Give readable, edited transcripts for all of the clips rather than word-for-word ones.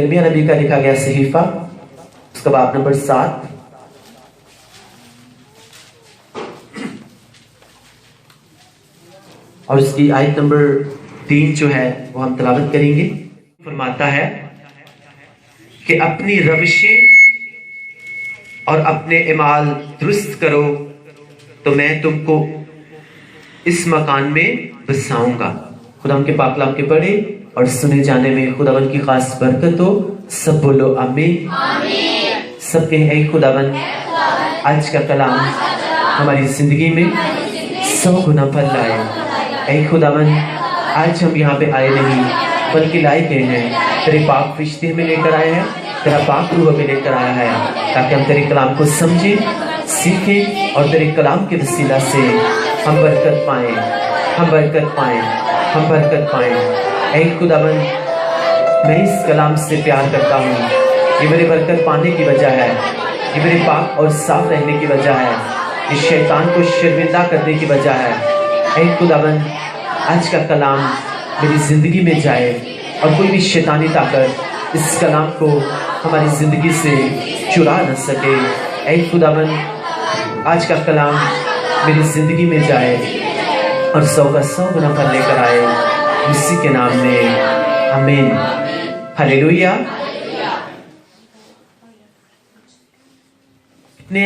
यिर्मयाह नबी का लिखा गया सहीफा, उसका बाब नंबर 7 और उसकी आयत नंबर 3 जो है वो हम तलावत करेंगे। फरमाता है कि अपनी रविशें और अपने इमाल दुरुस्त करो तो मैं तुमको इस मकान में बसाऊंगा। खुदा के पाक कलाम के पढ़े और सुने जाने में खुदावन की खास बरकत हो। सब बोलो आमीन। सब कहें ऐ खुदावन आज का कलाम हमारी जिंदगी में 100 गुना फल लाए। ऐ खुदावन आज हम यहाँ पे आए नहीं बल्कि लाए गए हैं, तेरे पाक फरिश्ते हमें लेकर आए हैं, तेरा पाक रूह हमें लेकर आया है ताकि हम तेरे कलाम को समझें, सीखें और तेरे कलाम के वसीला से हम बरकत पाएं, हम बरकत पाएं, हम बरकत पाएं। ऐ खुदावन मैं इस कलाम से प्यार करता हूँ, ये मेरे बरकत पाने की वजह है, ये मेरे पाक और साफ रहने की वजह है, ये शैतान को शर्मिंदा करने की वजह है। ऐ खुदावन आज का कलाम मेरी जिंदगी में जाए और कोई भी शैतानी ताकत इस कलाम को हमारी जिंदगी से चुरा न सके। ऐ खुदावन आज का कलाम मेरी जिंदगी में जाए और 100 का 100 गुना फल लेकर आए, उसी के नाम में आमीन। हालेलुया। ने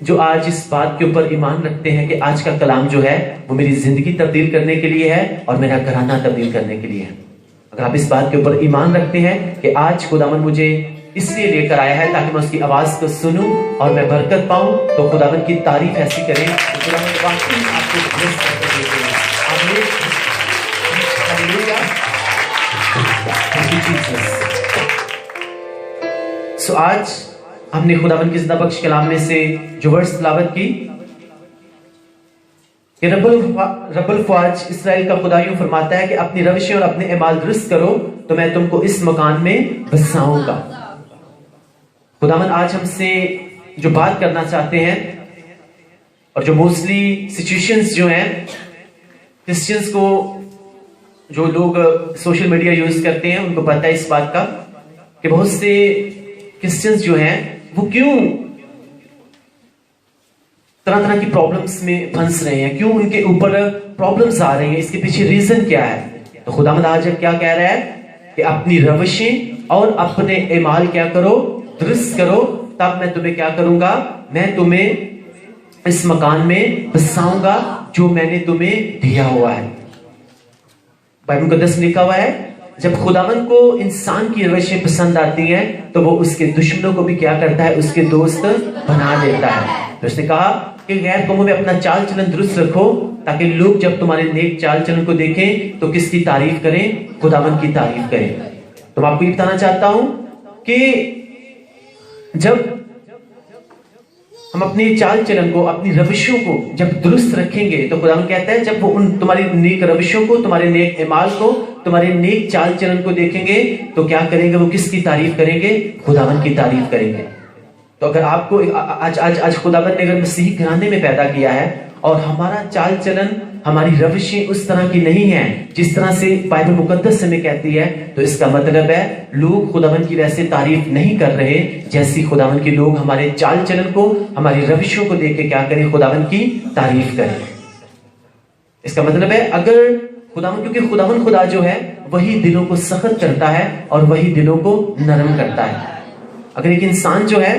जो आज इस बात के ऊपर ईमान रखते हैं कि आज का कलाम जो है वो मेरी जिंदगी तब्दील करने के लिए है और मेरा घराना तब्दील करने के लिए है। अगर आप इस बात के ऊपर ईमान रखते हैं कि आज खुदावन मुझे इसलिए लेकर आया है ताकि मैं उसकी आवाज को सुनूं और मैं बरकत पाऊं, तो खुदावन की तारीफ ऐसी करें कि खुदावन वाकई आपको ब्लेस करके देते हैं। आमीन। Hallelujah. Thank you Jesus. So आज हमने खुदावन की जिंदा बख्श कलाम में से जो वर्स तिलावत की कि रब्बुल फ़वाज इसराइल का खुदा यूं फरमाता है कि अपनी रविशें और अपने अमाल दुरुस्त करो तो मैं तुमको इस मकान में बसाऊंगा। खुदावन आज हमसे जो बात करना चाहते हैं और जो मोस्टली सिचुएशंस जो हैं क्रिश्चियंस को, जो लोग सोशल मीडिया यूज करते हैं उनको पता है इस बात का कि बहुत से क्रिश्चियंस जो हैं वो क्यों तरह तरह की प्रॉब्लम्स में फंस रहे हैं, क्यों उनके ऊपर प्रॉब्लम्स आ रही हैं, इसके पीछे रीजन क्या है। तो खुदावंद आज क्या कह रहा है कि अपनी रविशें और अपने इमाल क्या करो, दुरुस्त करो, तब मैं तुम्हें क्या करूंगा, मैं तुम्हें इस मकान में बसाऊंगा जो मैंने तुम्हें दिया हुआ है। बाइबल मुकद्दस में लिखा हुआ है जब खुदावन को इंसान की रविशें पसंद आती हैं तो वो उसके दुश्मनों को भी क्या करता है, उसके दोस्त बना देता है। तो उसने कहा कि गैर कौमों में अपना चाल चलन दुरुस्त रखो ताकि लोग जब तुम्हारे नेक चाल चलन को देखें तो किसकी तारीफ करें, खुदावन की तारीफ करें। तो मैं आपको ये बताना चाहता हूं कि जब हम अपने चाल चलन को, अपनी रविशों को जब दुरुस्त रखेंगे तो खुदावन कहता है जब वो उन तुम्हारी नेक रविशों को, तुम्हारे नेक इमाल को, तुम्हारे नेक चाल चलन को देखेंगे तो क्या करेंगे, वो किसकी तारीफ करेंगे, खुदावन की तारीफ करेंगे। तो अगर आपको आज खुदावन ने अगर मसीह घराने में पैदा किया है और हमारा चाल चलन, हमारी रविशें उस तरह की नहीं है जिस तरह से बाइबल मुकद्दस हमें कहती है, तो इसका मतलब है लोग खुदावन की वैसे तारीफ नहीं कर रहे जैसी खुदावन के लोग हमारे चाल चलन को, हमारी रविशों को देख के क्या करें, खुदावन की तारीफ करें। इसका मतलब है अगर खुदावन, क्योंकि खुदावन खुदा जो है वही दिलों को सख्त करता है और वही दिलों को नरम करता है। अगर एक इंसान जो है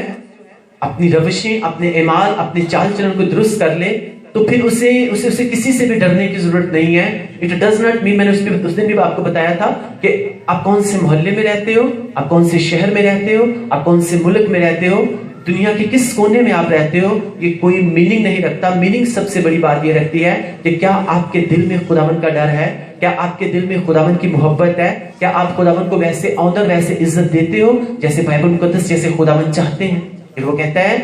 अपनी रविशें, अपने इमाल, अपने चाल चलन को दुरुस्त कर ले तो फिर उसे किसी से भी डरने की जरूरत नहीं है। इट डज नॉट मीन, मैंने उस दिन भी आपको बताया था कि आप कौन से मोहल्ले में रहते हो, आप कौन से शहर में रहते हो, आप कौन से मुल्क में रहते हो, दुनिया के किस कोने में आप रहते हो, ये कोई मीनिंग नहीं रखता। मीनिंग सबसे बड़ी बात ये रखती है कि क्या आपके दिल में खुदावन का डर है, क्या आपके दिल में खुदावन की मोहब्बत है, क्या आप खुदावन को वैसे ऑनर, वैसे इज्जत देते हो जैसे बाइबल मुकद्दस, जैसे खुदावन चाहते हैं। फिर वो कहता है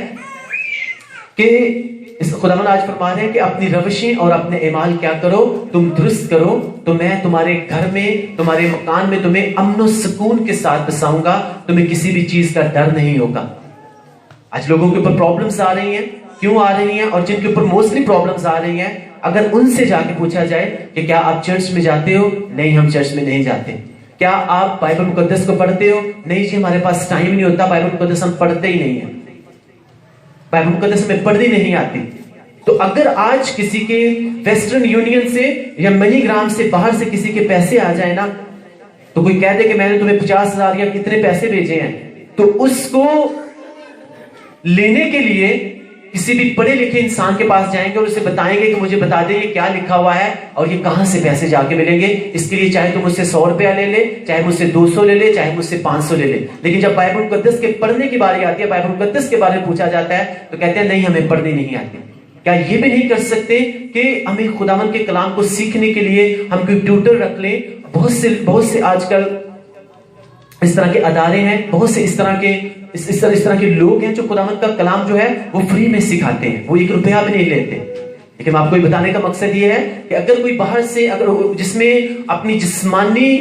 कि इस खुदावन आज फरमा रहे हैं कि अपनी रविशें और अपने इमाल क्या करो, तुम दुरुस्त करो तो मैं तुम्हारे घर में, तुम्हारे मकान में तुम्हें अमन और सुकून के साथ बसाऊंगा, तुम्हें किसी भी चीज का डर नहीं होगा। आज लोगों के ऊपर प्रॉब्लम्स आ रही हैं, क्यों आ रही हैं, और जिनके ऊपर मोस्टली प्रॉब्लम्स आ रही हैं, अगर उनसे जाके पूछा जाए कि क्या आप चर्च में जाते हो, नहीं हम चर्च में नहीं जाते। کیا آپ بائبل مقدس کو پڑھتے ہو؟ نہیں جی ہمارے پاس ٹائم نہیں ہوتا، بائبل مقدس ہم پڑھتے ہی نہیں ہیں، بائبل مقدس ہمیں پڑھنی نہیں آتی۔ تو اگر آج کسی کے ویسٹرن یونین سے یا منی گرام سے باہر سے کسی کے پیسے آ جائے نا، تو کوئی کہہ دے کہ میں نے تمہیں 50,000 یا کتنے پیسے بھیجے ہیں، تو اس کو لینے کے لیے کسی بھی پڑھے لکھے انسان کے پاس جائیں گے اور اسے بتائیں گے کہ مجھے بتا دے یہ کیا لکھا ہوا ہے اور یہ کہاں سے پیسے جا کے ملیں گے، اس کے لیے چاہے تو مجھ سے 100 روپیہ لے لے، چاہے مجھ سے 200 لے لے، چاہے مجھ سے 500 لے لے۔ لیکن جب بائبل مقدس کے پڑھنے کی باری آتی ہے، بائبل مقدس کے بارے میں پوچھا جاتا ہے، تو کہتے ہیں نہیں ہمیں پڑھنی نہیں آتی۔ کیا یہ بھی نہیں کر سکتے کہ ہمیں خداوند کے کلام کو سیکھنے کے لیے ہم کوئی ٹیوٹر رکھ لیں؟ بہت سے آج کل اس طرح کے ادارے ہیں، بہت سے اس طرح کے لوگ ہیں جو خداوند کا کلام جو ہے وہ فری میں سکھاتے ہیں، وہ 1 روپیہ بھی نہیں لیتے۔ لیکن آپ کو بتانے کا مقصد یہ ہے کہ اگر کوئی باہر سے جس میں اپنی جسمانی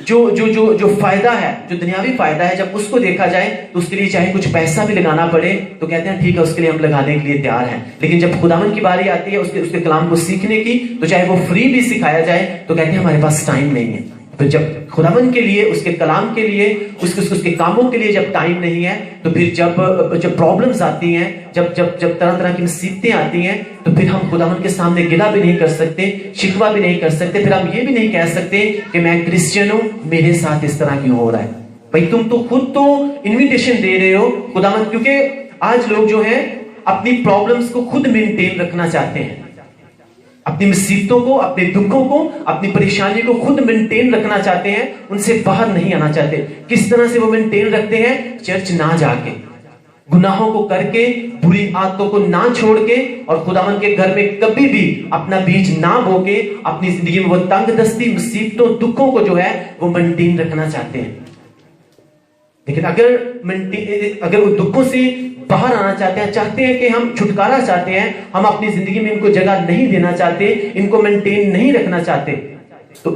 جو فائدہ ہے، جو دنیاوی فائدہ ہے، جب اس کو دیکھا جائے تو اس کے لیے چاہے کچھ پیسہ بھی لگانا پڑے تو کہتے ہیں ٹھیک ہے اس کے لیے ہم لگانے کے لیے تیار ہیں۔ لیکن جب خداوند کی باری آتی ہے اس کے کلام کو سیکھنے کی، تو چاہے وہ فری بھی سکھایا جائے تو کہتے ہیں ہمارے پاس ٹائم نہیں ہے۔ تو جب خداوند کے لیے، اس کے کلام کے لیے، اس کے کاموں کے لیے جب ٹائم نہیں ہے، تو پھر جب پرابلمز آتی ہیں، جب طرح طرح کی مصیبتیں آتی ہیں، تو پھر ہم خداوند کے سامنے گلہ بھی نہیں کر سکتے، شکوہ بھی نہیں کر سکتے، پھر ہم یہ بھی نہیں کہہ سکتے کہ میں کرسچن ہوں، میرے ساتھ اس طرح کیوں ہو رہا ہے۔ بھائی تم تو خود تو انویٹیشن دے رہے ہو خداوند، کیونکہ آج لوگ جو ہیں اپنی پرابلمز کو خود مینٹین رکھنا چاہتے ہیں، اپنی مصیبتوں کو، اپنے دکھوں کو، اپنی پریشانی کو خود مینٹین رکھنا چاہتے ہیں، ان سے باہر نہیں آنا چاہتے۔ کس طرح سے وہ مینٹین رکھتے ہیں؟ چرچ نہ جا کے، گناہوں کو کر کے، بری عادتوں کو نہ چھوڑ کے، اور خداوند کے گھر میں کبھی بھی اپنا بیج نہ بو کے، اپنی زندگی میں وہ تنگ دستی، مصیبتوں، دکھوں کو جو ہے وہ مینٹین رکھنا چاہتے ہیں۔ لیکن اگر وہ دکھوں سے باہر آنا چاہتے ہیں کہ ہم چھٹکارا چاہتے ہیں، ہم اپنی زندگی میں ان کو جگہ نہیں دینا چاہتے، ان کو مینٹین نہیں رکھنا چاہتے، تو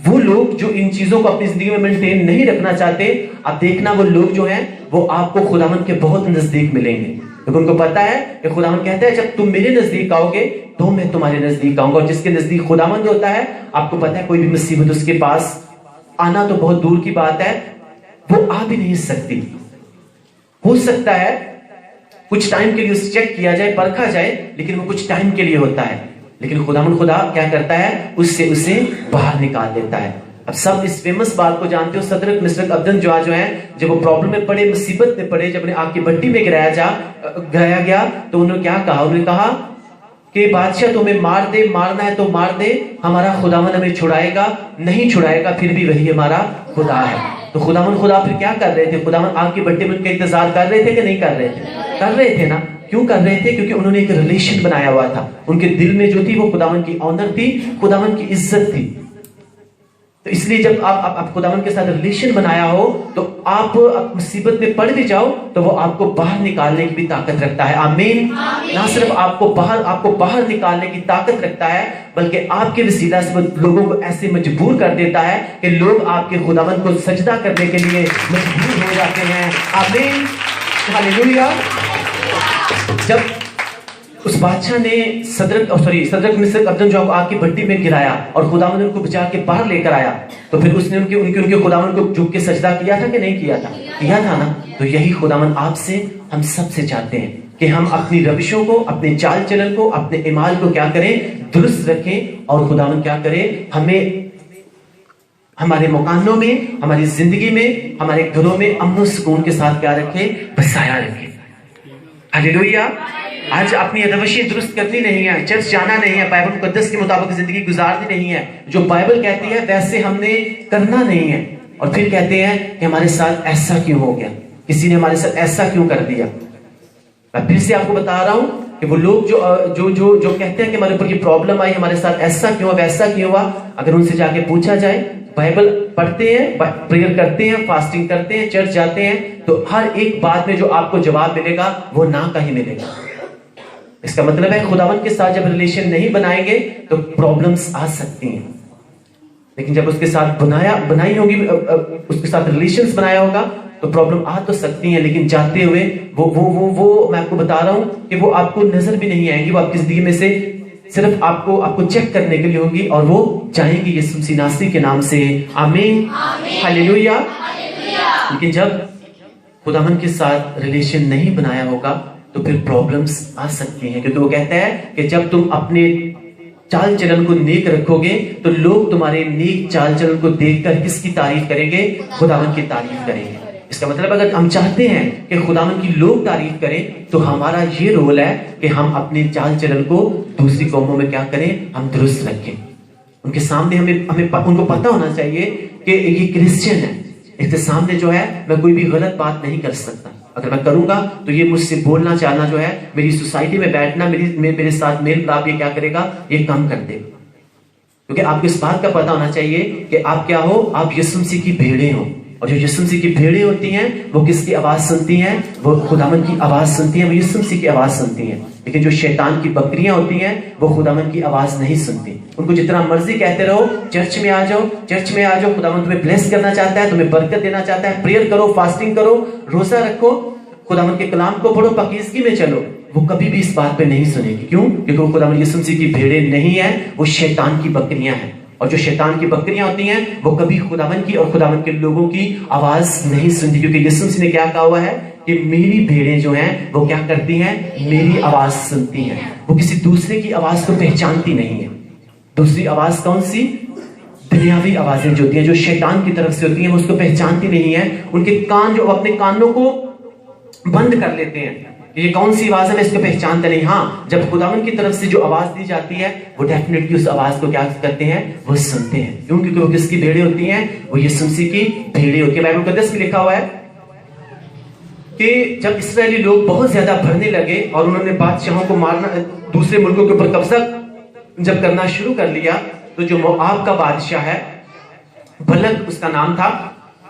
وہ لوگ جو ان چیزوں کو اپنی زندگی میں مینٹین نہیں رکھنا چاہتے، اب دیکھنا وہ لوگ جو ہیں وہ آپ کو خداوند کے بہت نزدیک ملیں گے، کیونکہ ان کو پتا ہے کہ خداوند کہتا ہے جب تم میرے نزدیک آؤ گے تو میں تمہارے نزدیک آؤں گا۔ اور جس کے نزدیک خداوند ہوتا ہے، آپ کو پتا ہے کوئی بھی مصیبت اس کے پاس آنا تو بہت دور کی بات ہے، وہ آ بھی نہیں سکتی۔ ہو سکتا ہے کچھ ٹائم کے لیے اسے چیک کیا جائے، پرکھا جائے، لیکن وہ کچھ ٹائم کے لیے ہوتا ہے، لیکن خدا کیا کرتا ہے؟ اسے باہر نکال دیتا ہے۔ اب سب اس فیمس بات کو جانتے ہو، صدرک مسرک ابدن جو ہیں، جب وہ پرابلم میں پڑے، مصیبت میں پڑے، جب انہیں آگ کی بھٹی میں گرایا گیا، تو انہوں نے کیا کہا؟ انہوں نے کہا کہ بادشاہ تمہیں مارنا ہے تو مار دے، ہمارا خداوند ہمیں چھڑائے گا نہیں چھڑائے گا، پھر بھی وہی ہمارا خدا ہے۔ تو خدا پھر کیا کر رہے تھے؟ خداوند آگ کی بھٹی میں ان کا انتظار کر رہے تھے کہ نہیں کر رہے تھے؟ کر رہے تھے نا۔ کیوں کر رہے تھے؟ کیونکہ انہوں نے ایک ریلیشن بنایا ہوا تھا، ان کے دل میں جو تھی وہ خداوند کی آنر تھی، خداوند کی عزت تھی۔ تو اس لیے جب آپ خداوند کے ساتھ ریلیشن بنایا ہو تو آپ مصیبت میں پڑ بھی جاؤ تو وہ آپ کو باہر نکالنے کی بھی طاقت رکھتا ہے۔ آمین۔ نہ صرف آپ کو باہر نکالنے کی طاقت رکھتا ہے، بلکہ آپ کے وسیلہ سے وہ لوگوں کو ایسے مجبور کر دیتا ہے کہ لوگ آپ کے خداوند کو سجدہ کرنے کے لیے مجبور ہو جاتے ہیں۔ آمین، ہاللیلویا۔ جب اس بادشاہ نے صدرک مسرک ابدن جو آگ کی بھٹی میں گرایا اور خداوند نے ان کو بچا کے باہر لے کر آیا، تو پھر اس نے ان کے خداوند کو جھک کے سجدہ کیا تھا کہ نہیں کیا تھا؟ کیا تھا نا۔ تو یہی خداوند آپ سے، ہم سب سے چاہتے ہیں کہ ہم اپنی روشوں کو، اپنے چال چلن کو، اپنے اعمال کو کیا کریں؟ درست رکھیں، اور خداوند کیا کرے؟ ہمیں ہمارے مکانوں میں، ہماری زندگی میں، ہمارے گھروں میں امن و سکون کے ساتھ کیا رکھے؟ بسایا رکھے۔ ہاللیلویا۔ آج اپنی روشیں درست کرنی نہیں ہے، چرچ جانا نہیں ہے، بائبل مقدس کے مطابق زندگی گزارنی نہیں ہے، جو بائبل کہتی ہے ویسے ہم نے کرنا نہیں ہے، اور پھر کہتے ہیں کہ ہمارے ساتھ ایسا کیوں ہو گیا، کسی نے ہمارے ساتھ ایسا کیوں کر دیا۔ میں پھر سے آپ کو بتا رہا ہوں کہ وہ لوگ جو کہتے ہیں کہ ہمارے اوپر یہ پرابلم آئی، ہمارے ساتھ ایسا کیوں ہوا، ویسا کیوں ہوا، اگر ان سے جا کے پوچھا جائے، بائبل پڑھتے ہیں، پریئر کرتے ہیں، فاسٹنگ کرتے ہیں، چرچ جاتے ہیں، تو ہر ایک بات میں جو آپ کو جواب ملے گا وہ نہ کا ہی ملے گا۔ اس کا مطلب ہے خداوند کے ساتھ جب ریلیشن نہیں بنائیں گے تو پرابلمز آ سکتی ہیں، لیکن جب اس کے ساتھ بنائی ہوگی، اس کے ساتھ ریلیشنز بنایا ہوگا تو پرابلم آ تو سکتی ہیں، لیکن جاتے ہوئے وہ میں آپ کو بتا رہا ہوں کہ وہ آپ کو نظر بھی نہیں آئیں گی، وہ آپ کی زندگی میں سے सिर्फ आपको चेक करने के लिए होंगी और वो जाएंगी यीशु मसीह नासरी के नाम से। आमीन, हालेलुया। लेकिन जब खुदावन के साथ रिलेशन नहीं बनाया होगा तो फिर प्रॉब्लम्स आ सकती हैं, क्योंकि वो कहता है कि जब तुम अपने चाल चलन को नेक रखोगे तो लोग तुम्हारे नेक चाल चलन को देखकर किसकी तारीफ करेंगे? खुदावन की तारीफ करेंगे। इसका मतलब अगर हम चाहते हैं कि खुदावन की लोग तारीफ करें तो हमारा ये रोल है कि हम अपने चाल चलन को दूसरी कौमों में क्या करें? हम दुरुस्त रखें। उनके सामने हमें उनको पता होना चाहिए कि ये क्रिश्चियन है, इसके सामने जो है मैं कोई भी गलत बात नहीं कर सकता। अगर मैं करूंगा तो ये मुझसे बोलना चाहना जो है, मेरी सोसाइटी में बैठना, मेरे साथ मेल मिलाप, ये क्या करेगा? ये कम कर दे। क्योंकि आपको इस बात का पता होना चाहिए कि आप क्या हो? आप यीशु मसीह की भेड़ें हो। और जो यीशु मसीह की भेड़ें होती हैं वो किसकी आवाज सुनती हैं? वो खुदावन की आवाज सुनती हैं, वो यीशु मसीह की आवाज सुनती हैं। लेकिन जो शैतान की बकरियां होती हैं वो खुदावन की आवाज नहीं सुनती। उनको जितना मर्जी कहते रहो, चर्च में आ जाओ, चर्च में आ जाओ, खुदावन तुम्हें ब्लेस करना चाहता है, तुम्हें बरकत देना चाहता है, प्रेयर करो, फास्टिंग करो, रोजा रखो, खुदावन के कलाम को पढ़ो, पाकीज़गी में चलो, वो कभी भी इस बात पे नहीं सुनेगी। क्यों? क्योंकि वो खुदावन यीशु मसीह की भेड़ें नहीं है, वो शैतान की बकरियां हैं। और जो शैतान की बकरियां होती हैं वो कभी खुदावन की और खुदावन के लोगों की आवाज नहीं सुनती, क्योंकि यीशु मसीह ने क्या कहा हुआ है कि मेरी भेड़ें जो हैं वो क्या करती हैं? मेरी आवाज सुनती हैं। वो किसी दूसरे की आवाज को पहचानती नहीं है। दूसरी आवाज कौन सी? दुनियावी आवाजें जो होती हैं, जो शैतान की तरफ से होती हैं, वो उसको पहचानती नहीं है। उनके कान, जो अपने कानों को बंद कर लेते हैं, ये कौन सी आवाज है मैं इसको पहचानते नहीं। हाँ, जब खुदावन की तरफ से जो आवाज दी जाती है वो डेफिनेटली उस आवाज को क्या करते हैं? वो सुनते हैं। क्यों? क्योंकि वो किसकी भेड़ें होती हैं? वो यीशु मसीह की भेड़ें होती है। बाइबल मुकद्दस में लिखा हुआ है कि जब इस्राएली लोग बहुत ज्यादा बढ़ने लगे और उन्होंने बादशाहों को मारना, दूसरे मुल्कों के ऊपर कब्जा जब करना शुरू कर लिया, तो जो मोआब का बादशाह है, बलक उसका नाम था,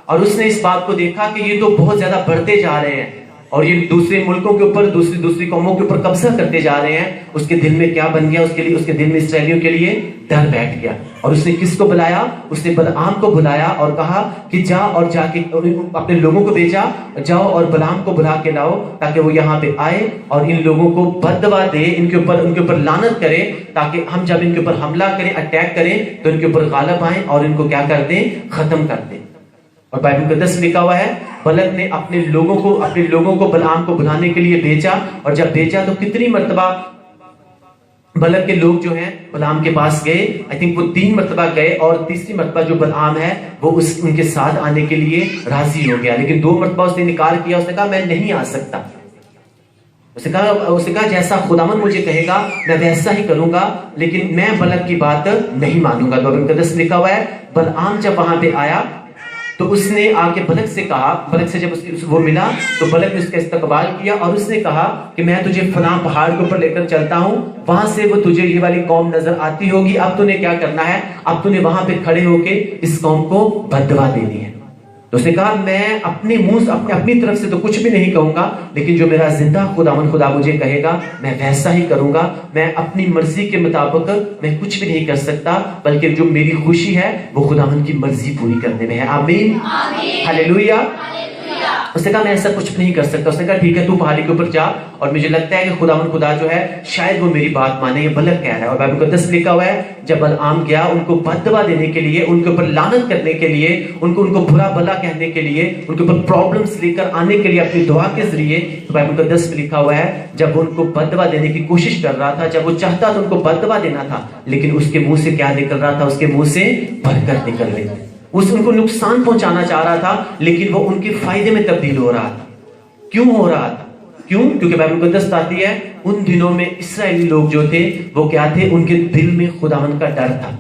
और उसने इस बात को देखा कि ये तो बहुत ज्यादा बढ़ते जा रहे हैं और ये दूसरे मुल्कों के ऊपर, दूसरी कौमों के ऊपर कब्जा करते जा रहे हैं। उसके दिल में क्या बन गया? उसके दिल में इस्राएलियों के लिए डर बैठ गया। और उसने किसको बुलाया? उसने बलआम को बुलाया और कहा कि जा और जाके अपने लोगों को भेजा, जाओ और बलआम को बुला के लाओ ताकि वो यहाँ पे आए और इन लोगों को बददुआ दे, उनके ऊपर लानत करे, ताकि हम जब इनके ऊपर हमला करें, अटैक करें, तो इनके ऊपर गालिब आए और इनको क्या कर दें? खत्म कर दें। और बाइबल मुकद्दस में लिखा हुआ है बलक ने अपने लोगों को बलआम को बुलाने के लिए भेजा, और जब भेजा तो कितनी मर्तबा बलक के लोग जो हैं बलआम के पास गए। आई थिंक वो 3 मर्तबा गए और तीसरी मर्तबा जो बलआम है वो उनके साथ आने के लिए राजी हो गया। लेकिन 2 मर्तबा उसने इनकार किया। उसने कहा मैं नहीं आ सकता। उसने कहा जैसा खुदावन मुझे कहेगा मैं वैसा ही करूंगा, लेकिन मैं बलक की बात नहीं मानूंगा। बाइबल मुकद्दस में लिखा हुआ है बलआम जब वहां पे आया तो उसने आके बलक से कहा, बलक से जब वो मिला तो बलक ने उसका इस्तकबाल किया और उसने कहा कि मैं तुझे फलां पहाड़ के ऊपर लेकर चलता हूं, वहां से वो तुझे ये वाली कौम नजर आती होगी। अब तूने क्या करना है? अब तूने वहां पे खड़े होके इस कौम को बददुआ देनी है। तो उसने कहा मैं अपने मुंह अपनी तरफ से तो कुछ भी नहीं कहूंगा, लेकिन जो मेरा जिंदा खुदा मुझे कहेगा मैं वैसा ही करूंगा। मैं अपनी मर्जी के मुताबिक मैं कुछ भी नहीं कर सकता, बल्कि जो मेरी खुशी है वो खुदावन की मर्जी पूरी करने में है। आमीन, हालेलुया। उसने कहा मैं ऐसा कुछ भी नहीं कर सकता। उसने कहा ठीक है, तू पहाड़ी के ऊपर जा और मुझे लगता है कि खुदा जो है शायद वो मेरी बात माने। ये बलक कह रहा है। और बाइबल मुकद्दस लिखा हुआ है जब बलआम गया उनको बददुआ देने के लिए, उनके ऊपर लानत करने के लिए, उनको बुरा भला कहने के लिए, उनके ऊपर प्रॉब्लम्स लेकर आने के लिए अपनी दुआ के जरिए, तो बाइबल मुकद्दस में लिखा हुआ है जब उनको बददुआ देने की कोशिश कर रहा था, जब वो चाहता था उनको बददुआ देना था, लेकिन उसके मुंह से क्या निकल रहा था? उसके मुंह से बरकत निकल रही थी। उनको नुकसान पहुंचाना चाह रहा था, लेकिन वो उनके फायदे में तब्दील हो रहा था। क्यों हो रहा था? क्यों? क्योंकि बाइबल मुकद्दस बताती है उन दिनों में इस्राएली लोग जो थे वो क्या थे? उनके दिल में खुदावन का डर था।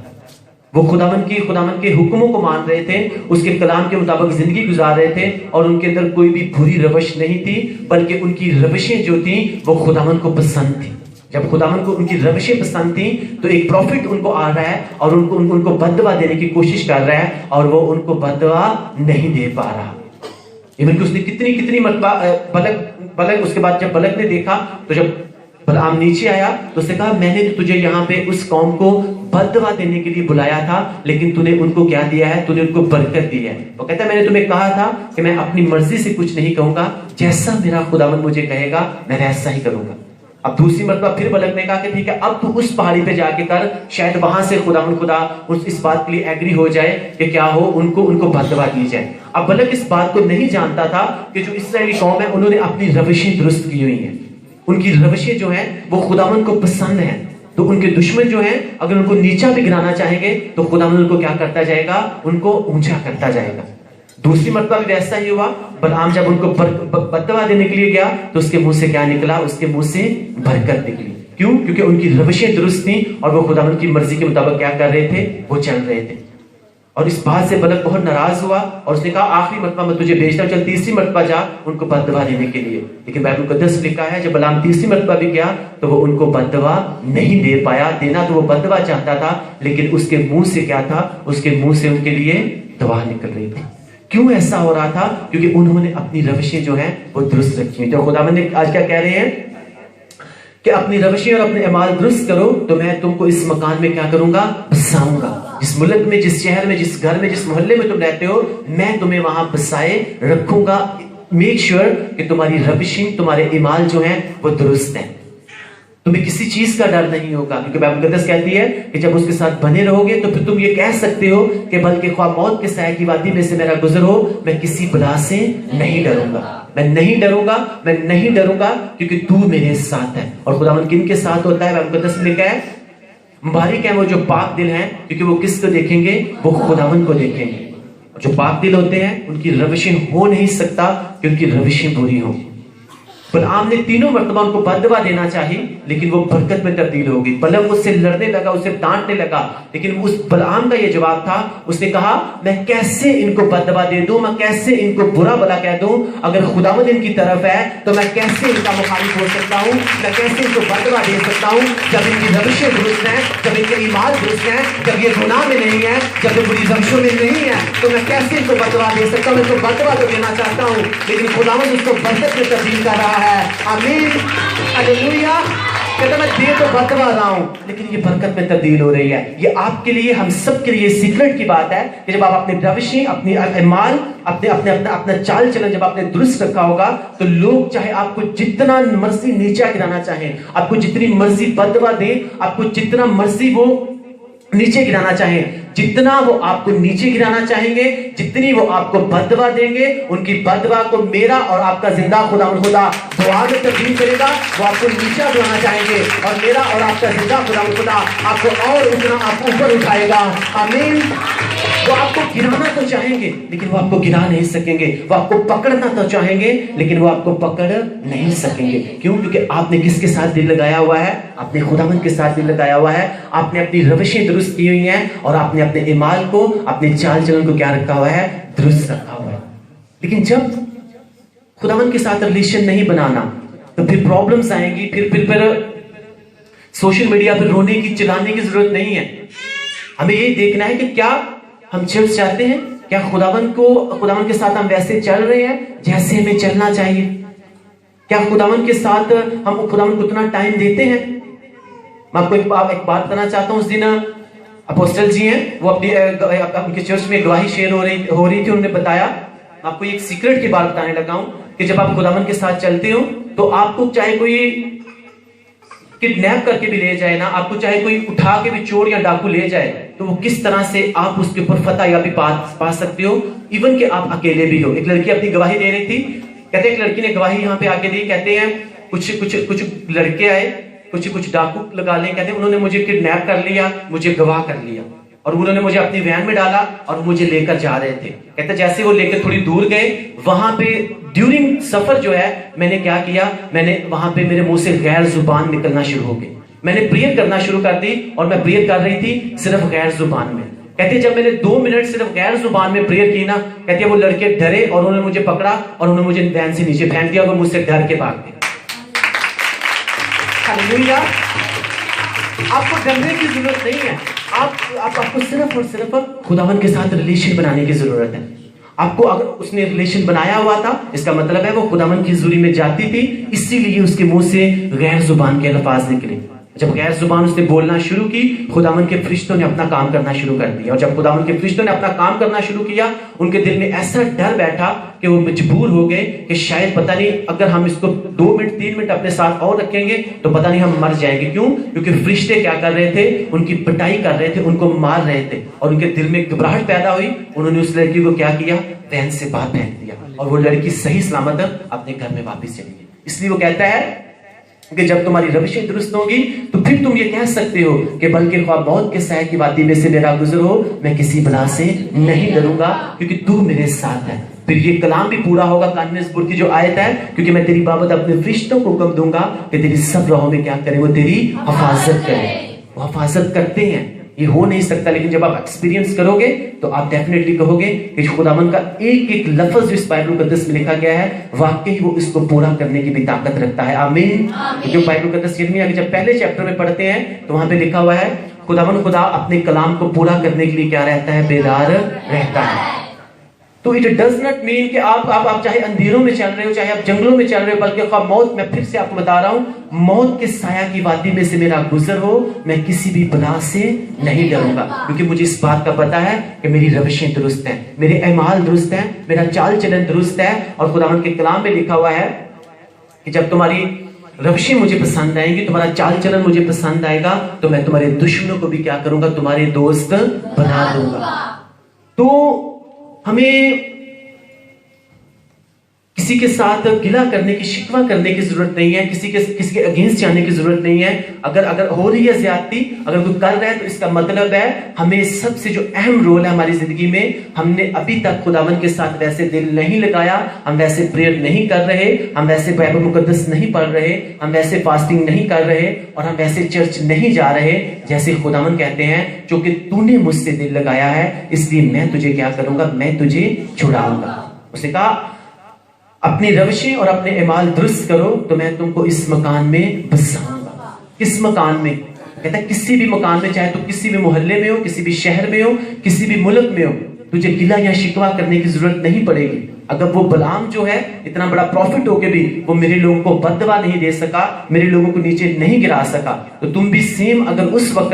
वो खुदावन के हुक्मों को मान रहे थे, उसके कलाम के मुताबिक जिंदगी गुजार रहे थे, और उनके अंदर कोई भी बुरी रवश नहीं थी, बल्कि उनकी रवशें जो थी वो खुदावन को पसंद थी। जब खुदावन को उनकी रवशें पसंद थी तो एक प्रॉफिट उनको आ रहा है और उनको बददुआ देने की कोशिश कर रहा है, और वो उनको बददुआ नहीं दे पा रहा। इवन कि उसने कितनी मरतबा बलक उसके बाद जब बलक ने देखा, तो जब बलआम नीचे आया तो उसने कहा मैंने तो तुझे यहाँ पे उस कौम को बददुआ देने के लिए बुलाया था, लेकिन तूने उनको क्या दिया है? तूने उनको बरकत दी है। वो कहता है मैंने तुम्हें कहा था कि मैं अपनी मर्जी से कुछ नहीं कहूंगा, जैसा मेरा खुदावन मुझे कहेगा मैं वैसा ही करूंगा। अब दूसरी मरतबा फिर बलक ने कहा कि ठीक है, अब तू उस पहाड़ी पे जाके कर, शायद वहां से खुदा इस बात के लिए एग्री हो जाए कि क्या हो, उनको बददुआ दी जाए। अब बलक इस बात को नहीं जानता था कि जो इस्राएली कौम है उन्होंने अपनी रविशें दुरुस्त की हुई हैं, उनकी रविशें जो हैं वो खुदावंद को पसंद हैं। तो उनके दुश्मन जो हैं अगर उनको नीचा भी गिराना चाहेंगे तो खुदावंद उनको क्या करता जाएगा, उनको ऊंचा करता जाएगा। दूसरी मरतबा भी वैसा ही हुआ। बलआम जब उनको बददुआ देने के लिए गया तो उसके मुंह से क्या निकला, उसके मुंह से बरकत निकली। क्यों? क्योंकि उनकी रविशें दुरुस्त थी और वो खुदावंद की मर्जी के मुताबिक क्या कर रहे थे, वो चल रहे थे। और इस बात से बलक बहुत नाराज हुआ और उसने कहा आखिरी मरतबा मैं तुझे भेजता हूं, चल तीसरी मरतबा जा उनको बददुआ देने के लिए। लेकिन बाइबल मुकद्दस लिखा है जब बलआम तीसरी मरतबा भी गया तो वो उनको बददुआ नहीं दे पाया। देना तो वो बददुआ चाहता था, लेकिन उसके मुंह से क्या था, उसके मुंह से उनके लिए दुआ निकल रही थी। क्यों ऐसा हो रहा था? क्योंकि उन्होंने अपनी रविशें जो है वो दुरुस्त रखी। तो खुदावंद ने आज क्या कह रहे हैं कि अपनी रविशें और अपने अमाल दुरुस्त करो तो मैं तुमको इस मकान में क्या करूंगा, बसाऊंगा। जिस मुल्क में, जिस शहर में, जिस घर में, जिस मोहल्ले में तुम रहते हो, मैं तुम्हें वहां बसाए रखूंगा। मेक श्योर कि तुम्हारी रविशें, तुम्हारे इमाल जो हैं वो दुरुस्त हैं। तुम्हें किसी चीज का डर नहीं होगा, क्योंकि बाइबल मुकद्दस कहती है कि जब उसके साथ बने रहोगे तो फिर तुम ये कह सकते हो कि बल्कि ख्वाह मौत के साए की वादी में से मेरा गुजर हो, मैं किसी बला से नहीं डरूंगा, मैं नहीं डरूंगा, मैं नहीं डरूंगा, क्योंकि तू मेरे साथ है। और खुदावंद किन के साथ होता है? बाइबल मुकद्दस में लिखा है मुबारक है वो जो पाक दिल हैं, क्योंकि वो किसको देखेंगे, वो खुदावंद को देखेंगे। जो पाक दिल होते हैं उनकी रविशें हो नहीं सकता कि उनकी रविशें बुरी हो। बलआम ने तीनों मरतबा उनको बददुआ देना चाहिए, लेकिन वो बरकत में तब्दील हो गई। बलक उससे लड़ने लगा, उसे डांटने लगा, लेकिन उस बलआम का ये जवाब था, उसने कहा मैं कैसे इनको बददुआ दे दूं, मैं कैसे इनको बुरा भला कह दूं? अगर खुदावंद इनकी तरफ है तो मैं कैसे इनका मुखालिफ हो सकता हूं, मैं कैसे इनको बददुआ दे सकता हूं जब इनकी रविशें दुरुस्त हैं, जब इनके ईमान दुरुस्त हैं, जब ये गुनाह में नहीं है, जब ये बुरी रविशों में नहीं है, तो मैं कैसे इनको बददुआ दे सकता हूं? मैं तो बददुआ तो देना चाहता हूं, लेकिन खुदावंद उसको बरकत में तब्दील कर रहा है। आमीन, हालेलुया। कहता मैं दे तो बददुआ रहा हूं, लेकिन ये बरकत में तब्दील हो रही है। ये आपके लिए, हम सब के लिए सीक्रेट की बात है कि जब आप अपनी रविशें, अपनी ईमान, अपना चाल चलन जब आपने दुरुस्त रखा होगा तो लोग चाहे आपको जितना मर्जी नीचा गिराना चाहे, आपको जितनी मर्जी बददुआ दे, आपको जितना मर्जी वो नीचे गिराना चाहे, जितना वो आपको नीचे गिराना चाहेंगे, जितनी वो आपको बददुआ देंगे, उनकी बददुआ को मेरा और आपका जिंदा खुदा दुआ में तब्दील करेगा। वो आपको नीचा गिराना चाहेंगे और मेरा और आपका जिंदा खुदा आपको और उतना आपको ऊपर उठाएगा। आमीन। वो आपको गिराना तो चाहेंगे लेकिन वो आपको गिरा नहीं सकेंगे, वो आपको पकड़ना तो चाहेंगे लेकिन वो आपको पकड़ नहीं सकेंगे। क्यों? क्योंकि आपने किसके साथ दिल लगाया हुआ है? आपने खुदावंद के साथ दिल लगाया हुआ है। आपने अपनी रविशें दुरुस्त की हुई हैं और आपने अपने ईमाल को, अपने चाल चलन को क्या रखा हुआ है? दुरुस्त रखा हुआ है। लेकिन जब खुदावंद के साथ रिलेशन नहीं बनाना तो फिर प्रॉब्लम्स आएंगी। फिर सोशल मीडिया पर रोने की, चिल्लाने की जरूरत नहीं है। हमें ये देखना है कि क्या हम चर्च जाते हैं, क्या खुदावंद के साथ हम वैसे चल रहे हैं जैसे हमें चलना चाहिए? क्या खुदावंद के साथ हम खुदावंद को उतना टाइम देते हैं? मैं आपको एक बात बताना चाहता हूं। उस दिन अपोस्टल जी हैं, वो उनके चर्च में गवाही शेयर हो रही थी। उन्होंने बताया, मैं आपको एक सीक्रेट की बात बताने लगा हूं कि जब आप खुदावंद के साथ चलते हो तो आपको चाहे कोई किडनैप करके भी ले जाए ना, आपको चाहे कोई उठा के भी चोर या डाकू ले जाए, तो वो किस तरह से आप उसके ऊपर फतह या भी पा सकते हो, इवन कि आप अकेले भी हो। एक लड़की अपनी गवाही दे रही थी, कहते एक लड़की ने गवाही यहाँ पे आके दी। कहते हैं कुछ लड़के आए, कुछ डाकू लगा ले, कहते हैं उन्होंने मुझे किडनैप कर लिया, मुझे गवाह कर लिया और उन्होंने मुझे अपनी वैन में डाला और मुझे लेकर जा रहे थे। कहते जैसे वो लेकर थोड़ी दूर गए, वहां पे ड्यूरिंग सफर जो है मैंने क्या किया, मैंने वहां पे मेरे मुंह से गैर जुबान निकलना शुरू हो गई। मैंने प्रेयर करना शुरू कर दी और मैं प्रेयर कर रही थी सिर्फ गैर जुबान में। कहते जब मैंने 2 मिनट सिर्फ गैर जुबान में प्रेयर की ना, कहते वो लड़के डरे और उन्होंने मुझे पकड़ा और उन्होंने मुझे वैन से नीचे फेंक दिया और मुझसे डर के भाग गए। हालेलुया। आपको डरने की जरूरत नहीं है। आपको सिर्फ और सिर्फ खुदावंद के साथ रिलेशन बनाने की जरूरत है। आपको अगर उसने रिलेशन बनाया हुआ था, इसका मतलब है वो खुदावंद की हुजूरी में जाती थी, इसीलिए उसके मुंह से गैर जुबान के अल्फाज निकले। جب غیر زبان اس نے بولنا شروع کی، خداوند کے فرشتوں نے اپنا کام کرنا شروع کر دیا، اور جب خداوند کے فرشتوں نے اپنا کام کرنا شروع کیا، ان کے دل میں ایسا ڈر بیٹھا کہ وہ مجبور ہو گئے کہ شاید پتہ نہیں اگر ہم اس کو 2 منٹ 3 منٹ اپنے ساتھ اور رکھیں گے تو پتہ نہیں ہم مر جائیں گے۔ کیوں؟ کیونکہ فرشتے کیا کر رہے تھے؟ ان کی پٹائی کر رہے تھے، ان کو مار رہے تھے، اور ان کے دل میں گھبراہٹ پیدا ہوئی۔ انہوں نے اس لڑکی کو کیا کیا؟ وین سے باہر پھینک دیا، اور وہ لڑکی صحیح سلامت اپنے گھر میں واپس چلی گئی۔ اس لیے وہ کہتا ہے کہ جب تمہاری روشیں درست ہوں گی تو پھر تم یہ کہہ سکتے ہو کہ بلکہ خواہ موت کے سائے کی وادی میں سے میرا گزر ہو، میں کسی بلا سے نہیں ڈروں گا کیونکہ تو میرے ساتھ ہے۔ پھر یہ کلام بھی پورا ہوگا قانون زبور کی جو آیت ہے، کیونکہ میں تیری بابت اپنے فرشتوں کو حکم دوں گا کہ تیری سب راہوں میں کیا کریں؟ وہ تیری حفاظت کریں۔ وہ حفاظت کرتے ہیں، یہ ہو نہیں سکتا، لیکن جب آپ ایکسپیرینس کرو گے تو آپ ڈیفینیٹلی کہو گے کہ خداوند کا ایک ایک لفظ جو اس بائبل مقدس میں لکھا گیا ہے واقعی وہ اس کو پورا کرنے کی بھی طاقت رکھتا ہے۔ آمین۔ جو بائبل مقدس یرمیہ کے جب پہلے چیپٹر میں پڑھتے ہیں تو وہاں پہ لکھا ہوا ہے خداوند خدا اپنے کلام کو پورا کرنے کے لیے کیا رہتا ہے؟ بیدار رہتا ہے۔ تو اٹ ڈز ناٹ مین کہ آپ چاہے اندھیروں میں چل رہے ہو، چاہے آپ جنگلوں میں چل رہے ہو، بلکہ خواہ موت، میں پھر سے آپ کو بتا رہا ہوں، موت کے سایہ کی وادی میں سے میرا گزر ہو، میں کسی بھی بلا سے نہیں ڈروں گا، کیونکہ مجھے اس بات کا پتا ہے کہ میری روشیں درست ہیں، میرے اعمال درست ہیں، میرا چال چلن درست ہے۔ اور خداوند کے کلام میں لکھا ہوا ہے کہ جب تمہاری روشیں مجھے پسند آئیں گی، تمہارا چال چلن مجھے پسند آئے گا، تو میں تمہارے دشمنوں کو بھی کیا کروں گا؟ تمہارے دوست بنا دوں گا۔ تو ہمیں کسی کے ساتھ گلہ کرنے کی، شکوہ کرنے کی ضرورت نہیں ہے، کسی کے اگینسٹ جانے کی ضرورت نہیں ہے۔ اگر ہو رہی ہے زیادتی، اگر کوئی کر رہا ہے تو اس کا مطلب ہے ہمیں سب سے جو اہم رول ہے ہماری زندگی میں، ہم نے ابھی تک خداوند کے ساتھ ویسے دل نہیں لگایا، ہم ویسے پریئر نہیں کر رہے، ہم ویسے بائبل مقدس نہیں پڑھ رہے، ہم ویسے فاسٹنگ نہیں کر رہے، اور ہم ویسے چرچ نہیں جا رہے جیسے خداوند کہتے ہیں چونکہ تو نے مجھ سے دل لگایا ہے اس لیے میں تجھے کیا کروں گا؟ میں تجھے چھڑاؤں گا۔ اس نے کہا اپنی روشیں اور اپنے اعمال درست کرو تو میں تم کو اس مکان میں بساؤں گا۔ کس مکان میں؟ کہتا ہے کسی بھی مکان میں، چاہے تو کسی بھی محلے میں ہو، کسی بھی شہر میں ہو، کسی بھی ملک میں ہو، تجھے گلہ یا شکوہ کرنے کی ضرورت نہیں پڑے گی۔ اگر وہ بلعام جو ہے اتنا بڑا پروفٹ ہو کے بھی وہ میرے لوگوں کو بد دعا نہیں دے سکا، میرے لوگوں کو نیچے نہیں گرا سکا، تو تم بھی سیم اگر اس وقت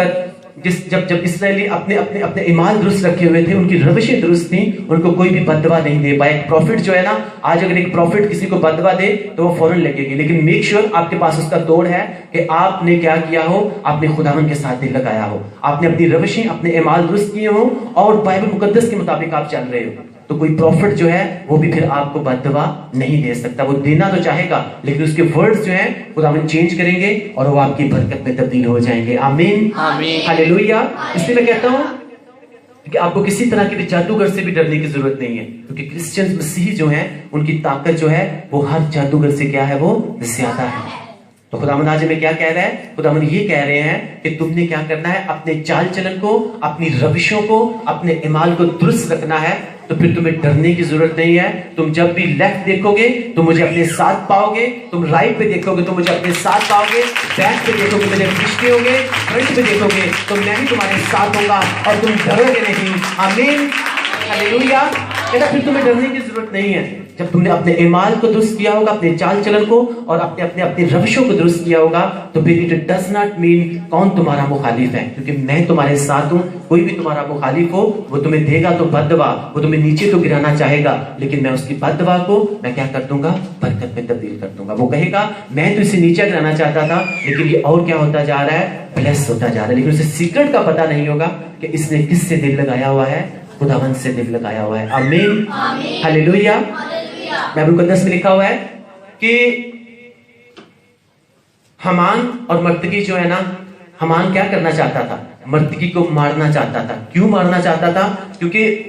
جب اسرائیلی اپنے اعمال درست رکھے ہوئے تھے، ان کی روشیں درست تھیں، ان کو کوئی بھی بد دعا نہیں دے پائے۔ ایک پروفٹ جو ہے نا، آج اگر ایک پروفٹ کسی کو بد دعا دے تو وہ فوراً لگے گی، لیکن میک شیور آپ کے پاس اس کا توڑ ہے کہ آپ نے کیا کیا ہو؟ آپ نے خداوند کے ساتھ دل لگایا ہو، آپ نے اپنی روشیں، اپنے اعمال درست کیے ہوں، اور بائبل مقدس کے مطابق آپ چل رہے ہو، تو کوئی پروفٹ جو ہے وہ بھی پھر آپ کو بد دعا نہیں دے سکتا۔ وہ دینا تو چاہے گا لیکن اس کے ورڈز جو ہیں خداوند چینج کریں گے اور وہ آپ کی برکت میں تبدیل ہو جائیں گے۔ آمین، ہاللیلویہ۔ اس لیے میں کہتا ہوں کہ آپ کو کسی طرح کے بھی جادوگر سے بھی ڈرنے کی ضرورت نہیں ہے، کیونکہ کرسچن مسیحی جو ہیں ان کی طاقت جو ہے وہ ہر جادوگر سے کیا ہے؟ وہ زیادہ ہے۔ تو خداوند آج ہمیں کیا کہہ رہا ہے؟ خداوند یہ کہہ رہے ہیں کہ تم نے کیا کرنا ہے؟ اپنے چال چلن کو، اپنی روشوں کو، اپنے اعمال کو درست رکھنا ہے، تو پھر تمہیں ڈرنے کی ضرورت نہیں ہے۔ تم جب بھی لیفٹ دیکھو گے تو مجھے اپنے ساتھ پاؤ گے، تم رائٹ پہ دیکھو گے تو مجھے اپنے ساتھ پاؤ گے، بیک پہ دیکھو گے میرے فرشتے ہوں گے، فرنٹ پہ دیکھو گے تو میں بھی تمہارے ساتھ ہوں گا اور تم ڈرو گے نہیں۔ آمین، ہاللیلویہ۔ کہتا پھر تمہیں ڈرنے کی ضرورت نہیں ہے۔ جب تم نے اپنے اعمال کو درست کیا ہوگا، اپنے چال چلن کو اور اپنے روشوں کو درست کیا ہوگا، تو پھر اٹ ڈز ناٹ مین کون تمہارا مخالف ہے، کیونکہ میں تمہارے ساتھ ہوں۔ کوئی بھی تمہارا مخالف ہو وہ تمہیں دے گا تو بد دعا، وہ تمہیں نیچے تو گرانا چاہے گا، لیکن میں اس کی بد دعا کو میں کیا کر دوں گا؟ برکت میں تبدیل کر دوں گا۔ وہ کہے گا میں تو اسے نیچے گرانا چاہتا تھا لیکن یہ اور کیا ہوتا جا رہا ہے؟ بلیس ہوتا جا رہا ہے، لیکن اسے سیکرٹ کا پتہ نہیں ہوگا کہ اس نے کس سے دل لگایا ہوا ہے؟ خداوند سے دل لگایا ہوا ہے۔ آمین، ہاللیلویہ۔ بائبل مقدس میں لکھا ہوا ہے کہ حمان اور مرتگی جو ہے نا، حمان کیا کرنا چاہتا تھا؟ مرتگی کو مارنا چاہتا تھا۔ کیوں مارنا چاہتا تھا؟ کیونکہ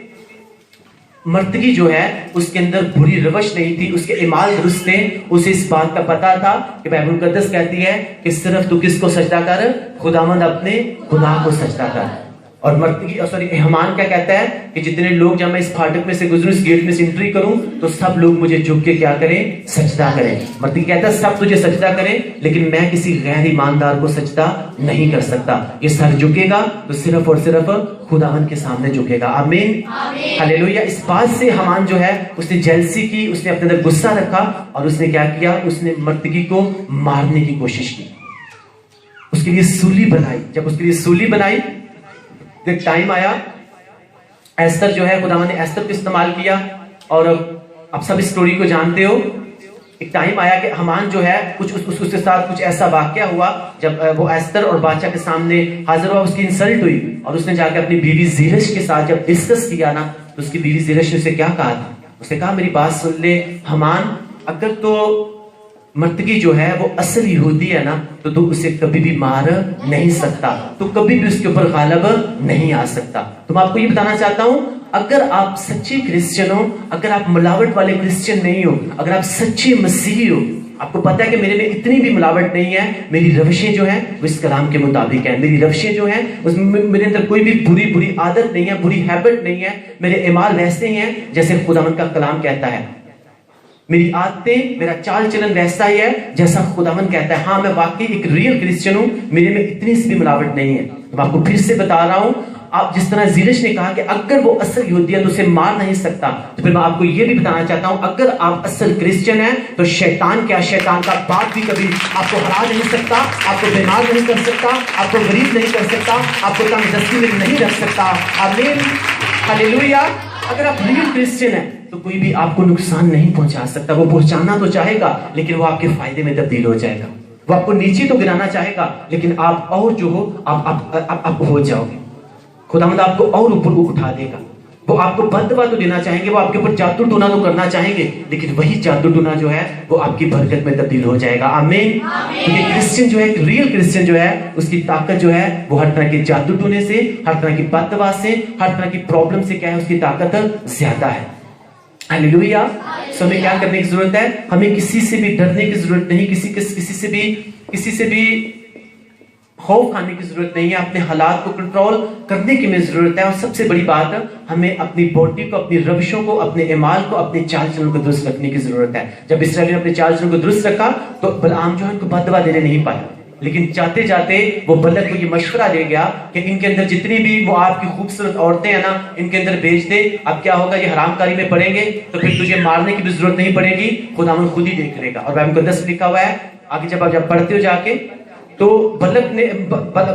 مرتگی جو ہے اس کے اندر بری روش نہیں تھی، اس کے اعمال درست تھے، اسے اس بات کا پتا تھا کہ بائبل مقدس کہتی ہے کہ صرف تو کس کو سجدہ کر؟ خداوند اپنے خدا کو سجدہ کر۔ اور حمان کیا کہتا ہے کہ جتنے لوگ جب میں اس پھاٹک میں سے گزروں، اس گیٹ میں سے انٹری کروں تو سب لوگ مجھے جھک کے کیا کریں؟ سجدہ کریں۔ مرتگی کہتا ہے سب تجھے سجدہ کریں لیکن میں کسی غیر ایماندار کو سجدہ نہیں کر سکتا۔ یہ سر جھکے گا تو صرف اور صرف خداوند کے سامنے جھکے گا۔ آمین، ہاللیلویہ۔ اس بات سے حمان جو ہے اس نے جیلسی کی، اس نے اپنے اندر غصہ رکھا اور اس نے کیا کیا؟ اس نے مرتگی کو مارنے کی کوشش کی۔ اس उसके लिए सूली बनाई, जब उसके लिए सूली बनाई, एक टाइम आया, एस्तर जो है, खुदावन ने एस्तर को इस्तेमाल किया। और अब सब स्टोरी को जानते हो। एक टाइम आया कि हमान जो है कुछ उसके साथ कुछ ऐसा वाकया हुआ, जब वो एस्तर और बादशाह के सामने हाजिर हुआ, उसकी इंसल्ट हुई, और उसने जाकर अपनी बीवी ज़ेरेश के साथ जब डिस्कस किया ना, तो उसकी बीवी ज़ेरेश ने उसे क्या कहा था, उसने कहा मेरी बात सुन ले हमान, अगर तो मर्तकी जो है वो असल यहूदी है ना, तो तू उसे कभी भी मार नहीं सकता, तो कभी भी उसके ऊपर गालिब नहीं आ सकता। तो मैं आपको ये बताना चाहता हूं, अगर आप सच्चे क्रिश्चियन हो, अगर आप मिलावट वाले क्रिश्चियन नहीं हो, अगर आप सच्चे मसीही हो, आपको पता है कि मेरे में इतनी भी मिलावट नहीं है, मेरी रविशें जो हैं वो इस कलाम के मुताबिक हैं, मेरी रविशें जो हैं उसमें मेरे अंदर कोई भी बुरी आदत नहीं है, बुरी हैबिट नहीं है, मेरे इमाल वैसे ही हैं जैसे खुदावंद का कलाम कहता है, मेरी आदतें, मेरा चाल चलन वैसा ही है जैसा खुदावंद कहता है। हाँ, मैं वाकई एक रियल क्रिश्चियन हूं, मेरे में इतनी सी भी मिलावट नहीं है। तो मैं आपको फिर से बता रहा हूं, आप जिस तरह ज़ेरेश ने कहा कि अगर वो असल यहूदी है तो उसे मार नहीं सकता, तो फिर मैं आपको ये भी बताना चाहता हूं, अगर आप असल क्रिश्चियन हैं तो शैतान क्या, शैतान का बाप भी कभी आपको हरा नहीं सकता, आपको बीमार नहीं कर सकता, आपको गरीब नहीं कर सकता, आपको तंगदस्ती में नहीं रख सकता। आमीन, हालेलुया। अगर आप रियल क्रिश्चियन हैं तो कोई भी आपको नुकसान नहीं पहुंचा सकता। वो पहुंचाना तो चाहेगा लेकिन वो आपके फायदे में तब्दील हो जाएगा। वो आपको नीचे तो गिराना चाहेगा लेकिन आप और जो हो आप हो जाओगे। खुदावंद आपको और ऊपर उठा देगा। वो आपको बददुआ तो देना चाहेंगे, वो आपके ऊपर जादू टोना तो करना चाहेंगे, लेकिन वही जादू टोना जो है वो आपकी बरकत में तब्दील हो जाएगा। आमीन। क्योंकि क्रिश्चियन जो है, एक रियल क्रिश्चियन जो है, उसकी ताकत जो है वो हर तरह के जादू टोने से, हर तरह की बददुआ से, हर तरह की प्रॉब्लम से क्या है, उसकी ताकत ज्यादा है। हालेलुया। सो हमें क्या करने की जरूरत है? हमें किसी से भी डरने की जरूरत नहीं, किसी से भी खौफ खाने की जरूरत नहीं है। अपने हालात को कंट्रोल करने की में जरूरत है। और सबसे बड़ी बात, हमें अपनी बॉडी को, अपनी रविशों को, अपने इमाल को, अपने चाल चलन को दुरुस्त रखने की जरूरत है। जब इसराइल ने अपने चाल चलन को दुरुस्त रखा तो बलआम जो है उनको बददुआ देने नहीं पाया, लेकिन जाते जाते वो बलक को ये मशवरा दे गया कि इनके अंदर जितनी भी वो आपकी खूबसूरत औरतें हैं ना, इनके अंदर भेज दे। अब क्या होगा, ये हरामकारी में पड़ेंगे तो फिर तुझे मारने की भी जरूरत नहीं पड़ेगी, खुदावंद खुद ही देख लेगा। और बाइबल मुकद्दस में लिखा हुआ है आगे, जब आप पढ़ते हो जाके, तो बलक ने,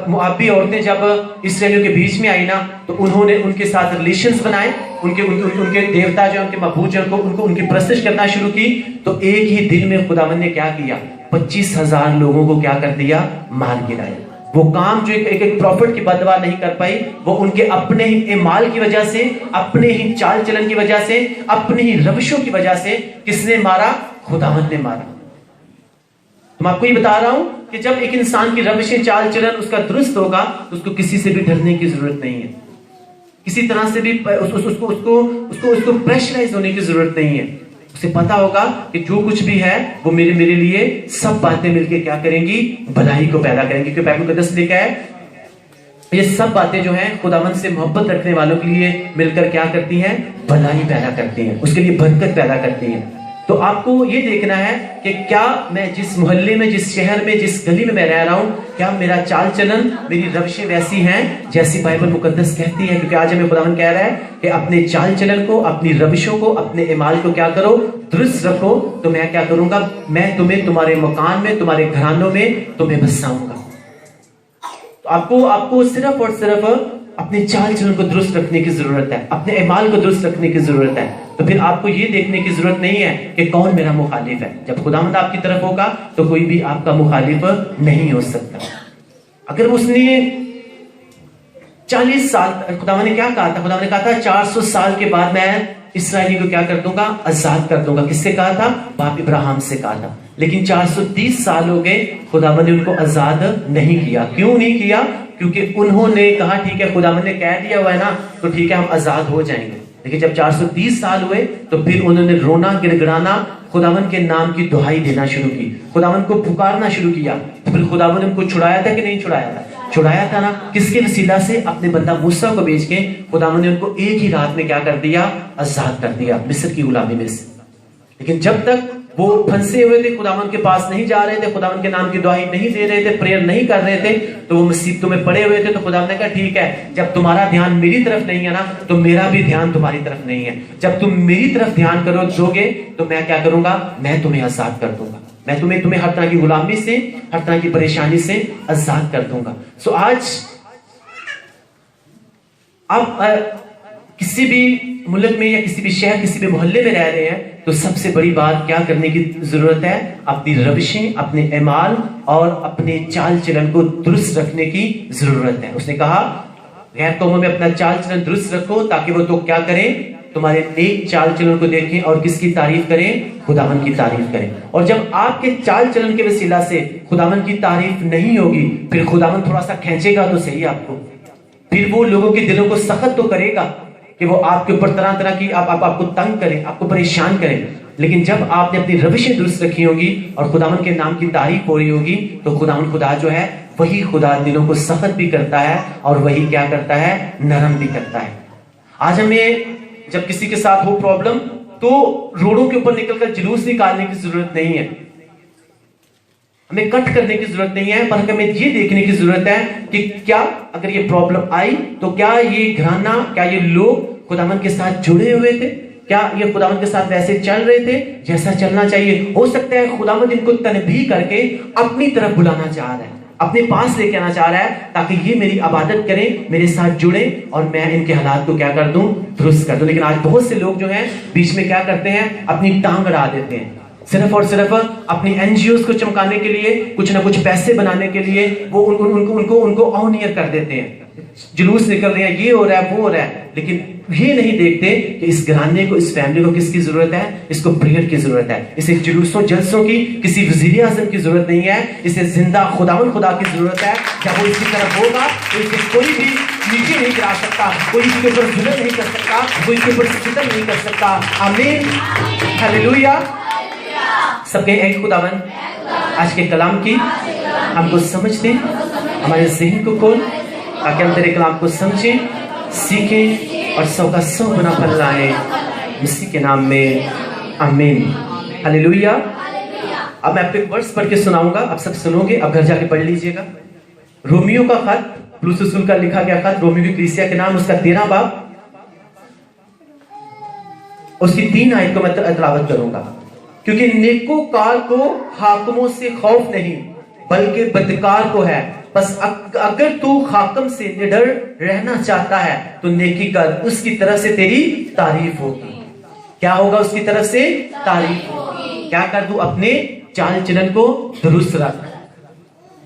मुआबी औरतें जब इसराइलियों के बीच में आई ना, तो उन्होंने उनके साथ रिलेशंस बनाए, उनके देवता जो, उनके मबूद जो, उनको उनकी परस्तिश करना शुरू की। तो एक ही दिन में खुदावंद ने क्या किया, 25,000 लोगों को क्या कर दिया, मार गिराया। वो काम जो एक प्रॉफिट की बददुआ नहीं कर पाई, वो उनके अपने ही इमाल की वजह से, अपने ही चाल चलन की वजह से, अपनी ही रविशों की वजह से किसने मारा, खुदावंद ने मारा। तो मैं आपको ये बता रहा हूं कि जब एक इंसान की रविशें, चाल चलन उसका दुरुस्त होगा तो उसको किसी से भी डरने की जरूरत नहीं है, किसी तरह से भी उसको प्रेशराइज होने की जरूरत नहीं है। उसे पता होगा कि जो कुछ भी है वो मेरे लिए सब बातें मिलके क्या करेंगी, भलाई को पैदा करेंगी। क्योंकि बाइबल मुकद्दस लिखा है ये सब बातें जो हैं खुदावंद से मोहब्बत रखने वालों के लिए मिलकर क्या करती हैं, भलाई पैदा करती हैं, उसके लिए बरकत पैदा करती हैं। तो आपको ये देखना है कि क्या मैं जिस मोहल्ले में, जिस शहर में, जिस गली में मैं रह रहा हूं, क्या मेरा चाल चलन, मेरी रविशें वैसी हैं जैसी बाइबल मुकद्दस कहती है। क्योंकि आज हमें खुदावंद कह रहा है कि अपने चाल चलन को, अपनी रविशों को, अपने इमाल को क्या करो, दुरुस्त रखो, तो मैं क्या करूंगा, मैं तुम्हें तुम्हारे मकान में, तुम्हारे घरानों में तुम्हें बसाऊंगा। तो आपको सिर्फ और सिर्फ अपने चाल चलन को दुरुस्त रखने की जरूरत है, अपने इमाल को दुरुस्त रखने की जरूरत है। तो फिर आपको ये देखने की जरूरत नहीं है कि कौन मेरा मुखालिफ है। जब खुदावंद आपकी तरफ होगा तो कोई भी आपका मुखालिफ नहीं हो सकता। अगर उसने 40 साल, खुदावंद ने क्या कहा था, खुदावंद ने कहा था 400 साल के बाद मैं इसराइली को क्या कर दूंगा, आजाद कर दूंगा। किससे कहा था, बाप इब्राहिम से कहा था। लेकिन 430 साल हो गए, खुदावंद ने उनको आजाद नहीं किया। क्यों नहीं किया? क्योंकि उन्होंने कहा ठीक है, खुदावंद ने कह दिया हुआ है ना, तो ठीक है हम आजाद हो जाएंगे। लेकिन जब 430 साल हुए तो फिर उन्होंने रोना, गिड़गिड़ाना, खुदावंद के नाम की दुहाई देना शुरू की, खुदावंद को पुकारना शुरू किया। तो फिर खुदावंद ने उनको छुड़ाया था कि नहीं छुड़ाया था? छुड़ाया था ना। किसके वसीला से? अपने बंदा मूसा को भेज के खुदावंद ने उनको एक ही रात में क्या कर दिया, आजाद कर दिया मिस्र की गुलामी में से। लेकिन जब तक वो फंसे हुए थे, खुदावंद के पास नहीं जा रहे थे, खुदावंद के नाम की दुआई नहीं दे रहे थे, प्रेयर नहीं कर रहे थे, तो वो मुसीबतों में पड़े हुए थे। तो खुदावंद ने कहा ठीक है, जब तुम्हारा ध्यान मेरी तरफ नहीं है ना, तो मेरा भी ध्यान तुम्हारी तरफ नहीं है। जब तुम मेरी तरफ ध्यान दोगे तो मैं क्या करूंगा, मैं तुम्हें आजाद कर दूंगा। میں تمہیں ہر طرح کی غلامی سے، ہر طرح کی پریشانی سے آزاد کر دوں گا. سو آج آپ کسی بھی ملک میں یا کسی بھی شہر، کسی بھی محلے میں رہ رہے ہیں تو سب سے بڑی بات کیا کرنے کی ضرورت ہے؟ اپنی روشیں، اپنے اعمال اور اپنے چال چلن کو درست رکھنے کی ضرورت ہے. اس نے کہا غیر قوموں میں اپنا چال چلن درست رکھو تاکہ وہ تو کیا کریں؟ تمہارے نیک چال چلن کو دیکھیں اور کس کی تعریف کریں؟ خداوند کی تعریف کریں. اور جب آپ کے چال چلن کے وسیلہ سے خداوند کی تعریف نہیں ہوگی، پھر خداوند تھوڑا سا کھینچے گا تو صحیح آپ کو، پھر وہ لوگوں کے دلوں کو سخت تو کرے گا کہ وہ آپ کے اوپر طرح طرح کی آپ کو تنگ کریں، آپ کو پریشان کریں. لیکن جب آپ نے اپنی روشیں درست رکھی ہوگی اور خداوند کے نام کی تعریف ہو رہی ہوگی تو خداوند خدا جو ہے وہی خدا دلوں کو سخت بھی کرتا ہے اور وہی کیا کرتا ہے؟ نرم بھی کرتا ہے. آج ہمیں جب کسی کے ساتھ ہو پرابلم تو روڈوں کے اوپر نکل کر جلوس نکالنے کی ضرورت نہیں ہے، ہمیں کٹ کرنے کی ضرورت نہیں ہے، بلکہ ہمیں یہ دیکھنے کی ضرورت ہے کہ کیا اگر یہ پرابلم آئی تو کیا یہ گھرانہ، کیا یہ لوگ خداوند کے ساتھ جڑے ہوئے تھے؟ کیا یہ خداوند کے ساتھ ویسے چل رہے تھے جیسا چلنا چاہیے؟ ہو سکتا ہے خداوند ان کو تنبیہ کر کے اپنی طرف بلانا چاہ رہا ہے، اپنے پاس لے کے آنا چاہ رہا ہے تاکہ یہ میری عبادت کریں، میرے ساتھ جڑیں اور میں ان کے حالات کو کیا کر دوں؟ درست کر دوں. لیکن آج بہت سے لوگ جو ہیں بیچ میں کیا کرتے ہیں؟ اپنی ٹانگ اڑا دیتے ہیں، صرف اور صرف اپنی این جی اوز کو چمکانے کے لیے، کچھ نہ کچھ پیسے بنانے کے لیے وہ ان کو آنیئر کر دیتے ہیں. جلوس نکل رہے ہیں، یہ ہو رہا ہے، وہ ہو رہا ہے، لیکن یہ نہیں دیکھتے کہ اس گھرانے کو، اس فیملی کو کس کی ضرورت ہے؟ اس کو پریئر کی ضرورت ہے. اسے جلوسوں جلسوں کی، کسی وزیر اعظم کی ضرورت نہیں ہے، اسے زندہ خداوند خدا کی ضرورت ہے. جب وہ اس کی طرف ہوگا تو اسے کوئی بھی نیچے نہیں گرا سکتا، کوئی اس کے اوپر ظلم نہیں کر سکتا، کوئی اس کے اوپر ستم نہیں کر سکتا. آمین، ہلیلویا. سب کے ایک خداوند آج کے کلام کی ہم کو سمجھ دیں، ہمارے ذہن کو کھول تاکہ ہم تیرے کلام کو سمجھیں، سیکھیں اور 100 کا 100 گنا پھل لائیں. مسیح کے نام میں آمین، ہلیلویا. اب میں آپ کو ایک ورس پڑھ کے سناؤں گا، آپ سب سنو گے، اب گھر جا کے پڑھ لیجئے گا. رومیو کا خط، پولس رسول کا لکھا گیا خط رومیو کی کلیسیا کے نام، اس کا 13 باب، اس کی 3 آیت کو میں تلاوت کروں گا. کیونکہ نیکوکار کو حاکموں سے خوف نہیں بلکہ بدکار کو ہے. بس اگر تو حاکم سے نڈر رہنا چاہتا ہے تو نیکی کر، اس کی طرف سے تیری تعریف ہوگی. کیا ہوگا؟ اس کی طرف سے تعریف ہوگی. کیا کر؟ تو اپنے چال چلن کو درست رکھ.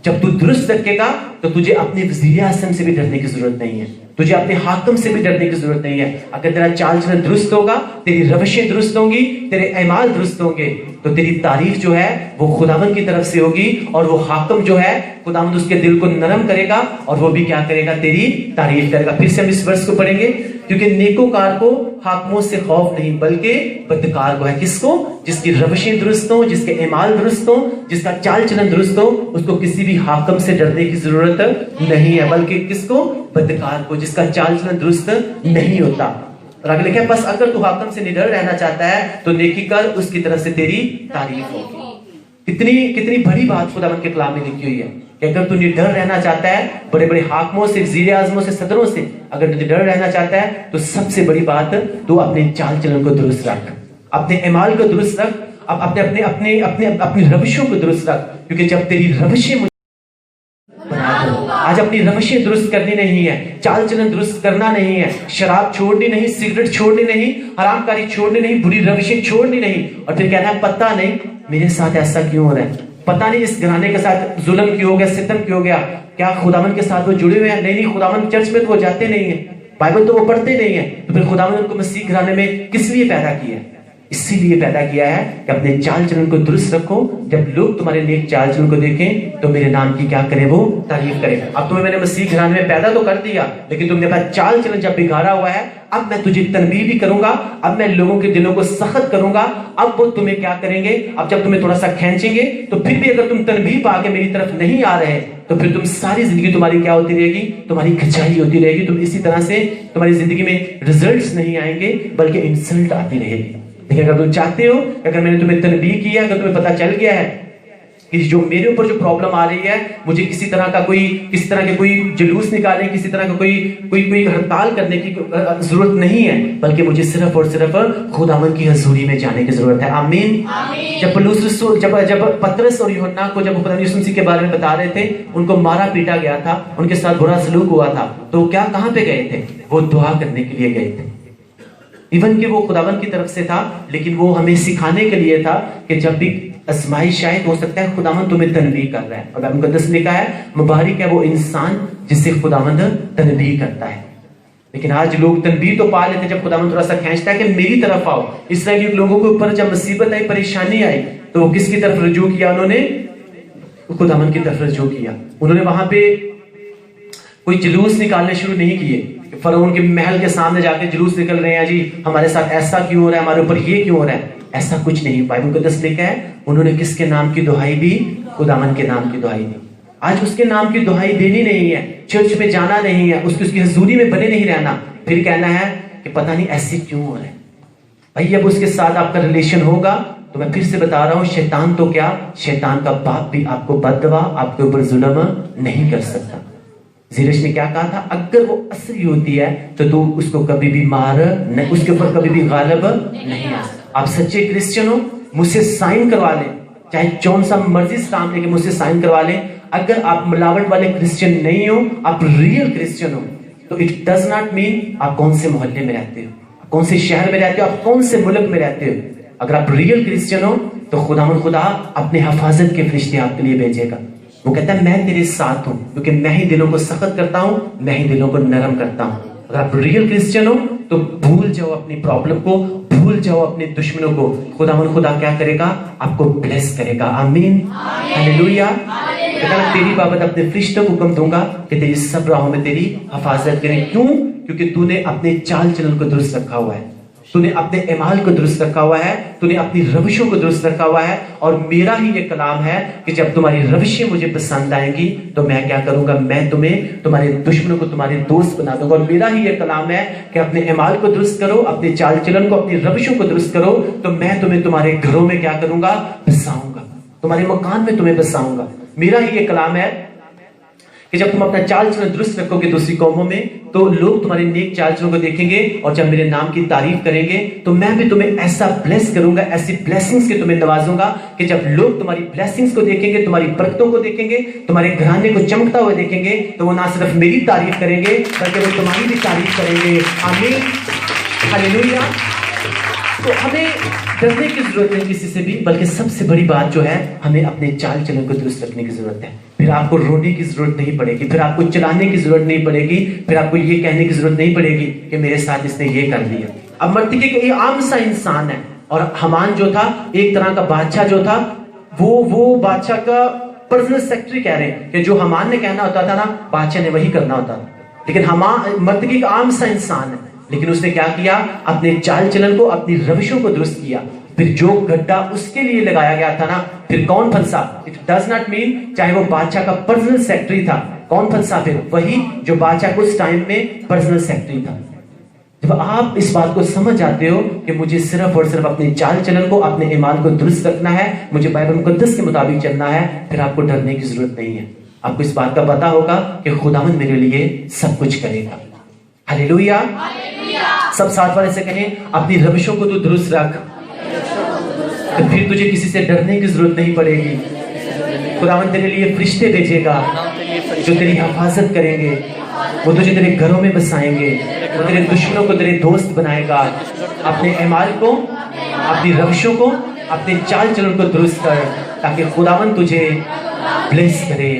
جب تو درست رکھے گا تو تجھے اپنے وزیر اعظم سے بھی ڈرنے کی ضرورت نہیں ہے، تجھے اپنے حاکم سے بھی ڈرنے کی ضرورت نہیں ہے. اگر تیرا چال چلن درست ہوگا، تیری روشیں درست ہوں گی، تیرے اعمال درست ہوں گے تو تیری تعریف جو ہے وہ خداوند کی طرف سے ہوگی اور وہ حاکم جو ہے خداوند اس کے دل کو نرم کرے گا اور وہ بھی کیا کرے گا؟ تیری تعریف کرے گا. پھر سے ہم اس ورس کو پڑھیں گے. کیونکہ نیکوکار کو حاکموں سے خوف نہیں بلکہ بدکار کو ہے. کس کو؟ جس کی روشیں درست ہوں، جس کے اعمال درست ہوں، جس کا چال چلن درست ہو، اس کو کسی بھی حاکم سے ڈرنے کی ضرورت نہیں ہے. بلکہ کس کو؟ بدکار کو، جس کا چال چلن درست نہیں ہوتا. اور آگے لکھا ہے بس اگر تو حاکم سے نڈر رہنا چاہتا ہے تو نیکی کر، اس کی طرف سے تیری تعریف ہوگی. کتنی بڑی بات خداوند کے کلام میں لکھی ہوئی ہے کہ اگر تو نڈر رہنا چاہتا ہے، بڑے بڑے حاکموں سے، وزیر اعظموں سے، صدروں سے اگر تو نڈر رہنا چاہتا ہے تو سب سے بڑی بات تو اپنے چال چلن کو درست رکھ، اپنے اعمال کو درست رکھ، اپنی روشوں کو درست رکھ. کیونکہ جب تیری روشیں آج اپنی روشیں درست کرنی نہیں ہے، چال چلن درست کرنا نہیں ہے، شراب چھوڑنی نہیں، سگریٹ چھوڑنی نہیں، حرام کاری چھوڑنی نہیں، بری روشیں چھوڑنی نہیں، اور پھر کہنا ہے پتہ نہیں میرے ساتھ ایسا کیوں ہو رہا ہے، پتہ نہیں اس گھرانے کے ساتھ ظلم کیوں ہو گیا، ستم کیوں ہو گیا. کیا خداوند کے ساتھ وہ جڑے ہوئے ہیں؟ نہیں، خداوند چرچ میں تو وہ جاتے نہیں ہیں، بائبل تو وہ پڑھتے نہیں ہیں. تو پھر خداوند ان کو مسیح گھرانے میں کس لیے پیدا کیا ہے؟ اسی لیے پیدا کیا ہے کہ اپنے چال چلن کو درست رکھو. جب لوگ تمہارے نیک چال چلن کو دیکھیں تو میرے نام کی کیا کریں؟ وہ تعریف کریں. اب تمہیں میں نے مسیح گھرانے میں پیدا تو کر دیا، لیکن تم نے اپنا چال چلن جب بگاڑا ہوا ہے، اب میں تجھے تنبیہ بھی کروں گا، اب میں لوگوں کے دلوں کو سخت کروں گا. اب وہ تمہیں کیا کریں گے؟ اب جب تمہیں تھوڑا سا کھینچیں گے تو پھر بھی اگر تم تنبیہ پا کے میری طرف نہیں آ رہے تو پھر تم ساری زندگی تمہاری کیا ہوتی رہے گی؟ تمہاری کھچائی ہوتی رہے گی. تم اسی طرح سے تمہاری زندگی میں ریزلٹس نہیں آئیں گے بلکہ انسلٹ آتی رہے گی. لیکن اگر تم چاہتے ہو، اگر میں نے تمہیں تنبیہ کیا، اگر تمہیں پتہ چل گیا ہے کہ جو میرے اوپر جو پرابلم آ رہی ہے، مجھے کسی طرح کے کوئی جلوس نکالنے، کسی طرح کا کوئی ہڑتال کرنے کی ضرورت نہیں ہے، بلکہ مجھے صرف اور صرف خداوند کی حضوری میں جانے کی ضرورت ہے. آمین. जब पतरस और यूहन्ना को जब खुदा यीशु मसीह के बारे में बता रहे थे, उनको मारा पीटा गया था, उनके साथ बुरा सलूक हुआ था, तो क्या कहाँ पे गए थे? वो दुआ करने के लिए गए थे। इवन कि वो खुदावन की तरफ से था, लेकिन वो हमें सिखाने के लिए था कि जब भी आजमाइश आए, हो सकता है खुदावन तुम्हें तनबीह कर रहा है। और मुकद्दस लिखा है, मुबारक है वो इंसान जिससे खुदावन तनबीह करता है। लेकिन आज लोग तनबीह तो पा लेते जब खुदावन थोड़ा सा खींचता है कि मेरी तरफ आओ। इसराइली लोगों के ऊपर जब मुसीबत आई, परेशानी आई, तो वो किसकी तरफ रुजू किया? उन्होंने खुदावन की तरफ रुजू किया। उन्होंने वहां पे कोई जुलूस निकालने शुरू नहीं किए, फरौन के महल के सामने जाके जुलूस निकल रहे हैं, जी हमारे साथ ऐसा क्यों हो रहा है, हमारे ऊपर ये क्यों हो रहा है। ऐसा कुछ नहीं। बाइबल मुकद्दस लिखा है, उन्होंने किसके नाम की दुहाई दी? खुदावन के नाम की दुहाई दी। आज उसके नाम की दुहाई देनी नहीं है, चर्च में जाना नहीं है, उसकी हजूरी में बने नहीं रहना, फिर कहना है कि पता नहीं ऐसे क्यों हो रहा है। भाई अब उसके साथ आपका रिलेशन होगा तो मैं फिर से बता रहा हूं, शैतान तो क्या, शैतान का बाप भी आपको बददुआ, आपके ऊपर जुल्म नहीं कर सकता। जीरश ने क्या कहा था? अगर वो असली होती है तो तू उसको कभी भी मार नहीं, उसके ऊपर कभी भी गालिब नहीं आ। आप सच्चे क्रिश्चियन हो, मुझसे साइन करवा लें, चाहे कौन सा मर्जी स्टाम्प लेके मुझसे साइन करवा लें। अगर आप मिलावट वाले क्रिश्चियन नहीं हो, आप रियल क्रिश्चियन हो, तो इट डज नॉट मीन आप कौन से मोहल्ले में रहते हो, कौन से शहर में रहते हो, आप कौन से मुल्क में रहते हो। अगर आप रियल क्रिश्चियन हो तो खुदा अपने हिफाजत के फरिश्ते आपके लिए भेजेगा। वो कहता है मैं तेरे साथ हूं, क्योंकि मैं ही दिलों को सख्त करता हूं, मैं ही दिलों को नरम करता हूं। अगर आप रियल क्रिश्चियन हो तो भूल जाओ अपनी प्रॉब्लम को, भूल जाओ अपने दुश्मनों को। खुदा क्या करेगा? आपको ब्लेस करेगा। आमीन, हालेलुया। कहता तेरी बाबत अपने फरिश्तों को हुक्म दूंगा कि तेरी सब राहों में तेरी हिफाजत करें। क्यों? क्योंकि तूने अपने चाल चलन को दुरुस्त रखा हुआ है, तूने अपने इमाल को दुरुस्त रखा हुआ है, तूने अपनी रविशों को दुरुस्त रखा हुआ है। और मेरा ही ये कलाम है कि जब तुम्हारी रविशें मुझे पसंद आएंगी तो मैं क्या करूंगा? मैं तुम्हें, तुम्हारे दुश्मनों को तुम्हारे दोस्त बना दूंगा। और मेरा ही ये कलाम है कि अपने इमाल को दुरुस्त करो, अपने चाल चलन को, अपनी रविशों को दुरुस्त करो, तो मैं तुम्हें तुम्हारे घरों में क्या करूंगा? बसाऊंगा, तुम्हारे मकान में तुम्हें बसाऊंगा। मेरा ही ये कलाम है कि जब तुम अपना चाल चलन दुरुस्त रखोगे दूसरी कौमों में, तो लोग तुम्हारे नेक चाल चलन को देखेंगे, और जब मेरे नाम की तारीफ करेंगे तो मैं भी तुम्हें ऐसा ब्लेस करूंगा, ऐसी ब्लेसिंग्स के तुम्हें नवाजूंगा कि जब लोग तुम्हारी ब्लेसिंग्स को देखेंगे, तुम्हारी बरकतों को देखेंगे, तुम्हारे घराने को चमकता हुआ देखेंगे, तो वो ना सिर्फ मेरी तारीफ करेंगे बल्कि वो तुम्हारी भी तारीफ करेंगे। आमीन, हालेलुया। तो हमें डरने की जरूरत नहीं किसी से भी, बल्कि सबसे बड़ी बात जो है, हमें अपने चाल चलन को दुरुस्त रखने की जरूरत है। फिर आपको रोने की जरूरत नहीं पड़ेगी, फिर आपको चिल्लाने की जरूरत नहीं पड़ेगी, फिर आपको ये कहने की जरूरत नहीं पड़ेगी कि मेरे साथ इसने ये कर दिया। अब मर्तिके के ये आम सा इंसान है, और हमान जो था एक तरह का बादशाह जो था, वो बादशाह का पर्सनल सेक्रेटरी कह रहे हैं कि जो हमान ने कहना होता था ना, बादशाह ने वही करना होता था। लेकिन हमान मर्तिके का आम सा इंसान है, लेकिन उसने क्या किया? अपने चाल चलन को, अपनी रविशों को दुरुस्त किया। फिर जो गड्ढा उसके लिए लगाया गया था ना, फिर कौन फंसा? इट डज नॉट मीन चाहे वो बादशाह का पर्सनल सेक्रेटरी था, कौन फंसा? फिर वही जो बादशाह को उस टाइम में पर्सनल सेक्रेटरी था। जब आप इस बात को समझ जाते हो कि मुझे सिर्फ और सिर्फ अपने चाल चलन को, अपने ईमान को दुरुस्त रखना है, मुझे बाइबल मुकद्दस के मुताबिक चलना है, फिर आपको डरने की जरूरत नहीं है। आपको इस बात का पता होगा कि खुदावंद मेरे लिए सब कुछ करेगा। हालेलुया। सब साथ वाले से कहें, अपनी रविशों को तू दुरुस्त रख, तो फिर तुझे किसी से डरने की जरूरत नहीं पड़ेगी। खुदावंद तेरे लिए फरिश्ते भेजेगा जो तेरी हिफाजत करेंगे, वो तुझे तेरे घरों में बसाएंगे, वो तेरे दुश्मनों को तेरे दोस्त बनाएगा। अपने ईमान को, अपनी रविशों को, अपने चाल चलन को दुरुस्त कर, ताकि खुदावंद तुझे ब्लेस करे।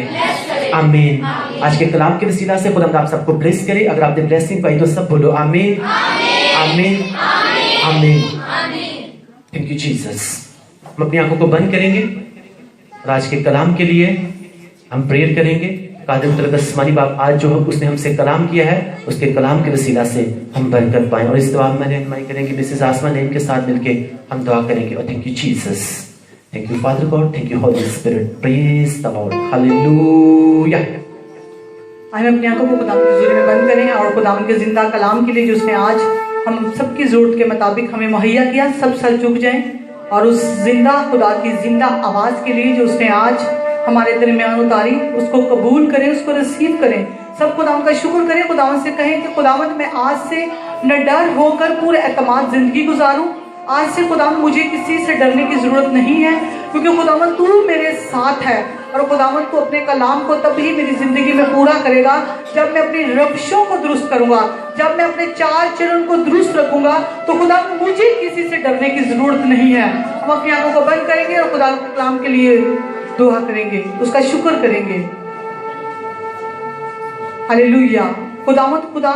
आमीन। आज के कलाम के वसीला से खुदावंद आप सबको ब्लेस करे। अगर आपने ब्लेसिंग पाई तो सब बोलो आमीन, आमीन, आमीन। Thank you Jesus. हम अपनी आंखों को बंद करेंगे और आज के कलाम के लिए हम प्रेयर करेंगे। आसमानी बाप आज जो उसने हमसे कलाम किया है, उसके कलाम के वसीला से हम बरकत पाएं। और इस दुआ में रहनुमाई करेंगे मिसेस आसमा नेम के साथ मिलके हम दुआ करेंगे। और thank you Jesus, thank you father God, thank you Holi spirit, praise the Lord, hallelujah. आइए अपनी आंखों को खुदावंद की हुजूरी में बंद करें और खुदावंद के जिंदा कलाम के लिए जो उसने आज हम सबकी जरूरत के मुताबिक हमें मुहैया किया, सब सर झुक जाएं और उस जिंदा खुदा की जिंदा आवाज के लिए जो उसने आज हमारे दरमियान उतारी, उसको कबूल करें, उसको रिसीव करें। सब खुदावंद का शुक्र करें। खुदावंद से कहें कि खुदावंद मैं आज से न डर होकर पूरे एतमाद जिंदगी गुजारूं, आज से खुदावन मुझे किसी से डरने की जरूरत नहीं है, क्योंकि खुदावन तू मेरे साथ है। और खुदावन तू अपने कलाम को तभी मेरी जिंदगी में पूरा करेगा जब मैं अपनी रविशों को दुरुस्त करूंगा, जब मैं अपने चाल चलन को दुरुस्त रखूंगा। तो खुदावन मुझे किसी से डरने की जरूरत नहीं है। हम अपनी आंखों को बंद करेंगे और खुदा के कलाम के लिए दुआ करेंगे, उसका शुक्र करेंगे। हालेलुया। खुदावंद खुदा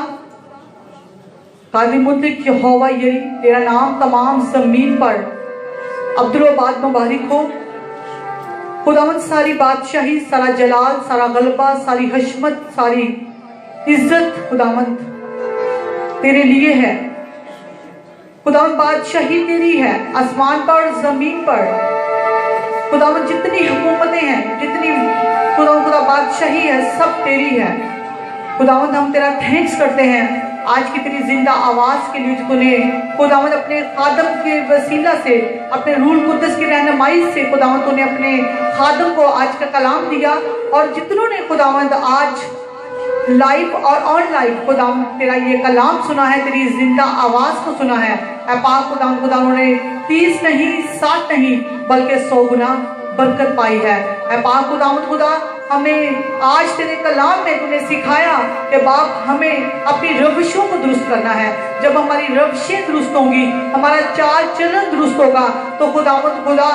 कादिर मुतलक यहोवा यरी, तेरा नाम तमाम जमीन पर अब्दुल-ओ-बाद मुबारक हो। खुदावंद सारी बादशाही, सारा जलाल, सारा गलबा, सारी हशमत, सारी इज्जत खुदावंद तेरे लिए है। खुदावंद बादशाही तेरी है, आसमान पर और जमीन पर। खुदावंद जितनी हुकूमतें हैं, जितनी खुदा बादशाही है, सब तेरी है। खुदावंद हम तेरा थैंक्स करते हैं आज की तेरी जिंदा आवाज के लिए, जो तूने खुदावंद अपने खादम के वसीला से, अपने रूल कुद्दस की रहनुमाई से खुदावंद तूने अपने खादम को आज का कलाम दिया। और जितनों ने खुदावंद आज लाइव और ऑनलाइन खुदावंद तेरा ये कलाम सुना है, तेरी जिंदा आवाज को सुना है, ऐ पाक खुदावंद खुदावंद ने 30 नहीं 60 नहीं बल्कि 100 गुना बरकत पाई है। ऐ पाक खुदावंद खुदा, हमें आज तेरे कलाम में तूने सिखाया कि बाप हमें अपनी रविशों को दुरुस्त करना है। जब हमारी रविशें दुरुस्त होंगी, हमारा चाल चलन दुरुस्त होगा, तो खुदावंद खुदा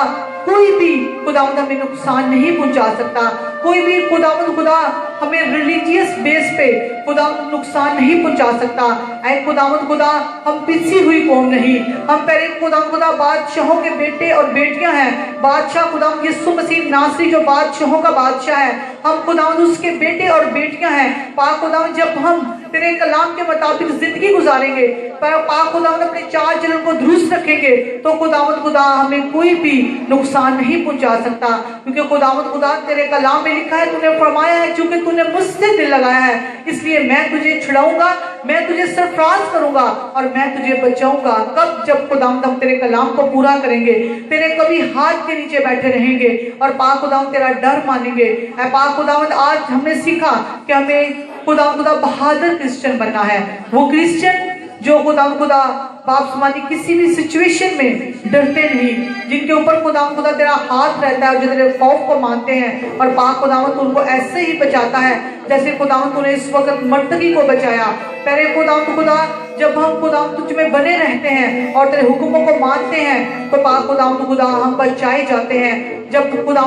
कोई भी खुदावंद हमें नुकसान नहीं पहुंचा सकता। कोई भी खुदावंद खुदा हमें रिलीजियस बेस पे खुदावंद नुकसान नहीं पहुंचा सकता। ऐ खुदावंद खुदा, हम पिसी हुई कौम नहीं, हम पहले खुदावंद खुदा बादशाहों के बेटे और बेटियां हैं। बादशाह खुदावंद यीशु मसीह नासरी जो बादशाहों का बादशाह है, हम खुदावंद उसके बेटे और बेटियां हैं। पाक खुदावंद, जब हम तेरे कलाम के मुताबिक जिंदगी गुजारेंगे, पाक खुदावंद अपने चाल चलन को दुरुस्त रखेंगे, तो खुदावंद खुदा हमें कोई भी नुकसान नहीं पहुंचा सकता। क्योंकि खुदावंद खुदा तेरे कलाम में लिखा है, तूने फरमाया है, चूंकि तूने मुझसे दिल लगाया है, इसलिए मैं तुझे छुड़ाऊंगा, मैं तुझे सरफराज करूंगा और मैं तुझे बचाऊंगा। कब? जब खुदावंद हम तेरे कलाम को पूरा करेंगे, तेरे कभी हाथ के नीचे बैठे रहेंगे और पाक खुदावंद तेरा डर मानेंगे। ऐ पाक खुदावंद, आज हमने सीखा कि हमें खुदा बहादुर क्रिश्चियन बनना है। वो क्रिश्चियन जो खुदा बाप समानी किसी भी सिचुएशन में डरते नहीं, जिनके ऊपर खुदा तेरा हाथ रहता है और जो तेरे खौफ को मानते हैं। और पाक खुदावंद उनको ऐसे ही बचाता है जैसे खुदावंद तूने इस वक्त मर्तकी को बचाया। पहले खुदा जब हम खुदावंद तुझ में बने रहते हैं और तेरे हुक्मों को मानते हैं, तो पाक खुदा हम बचाए जाते हैं। जब खुदा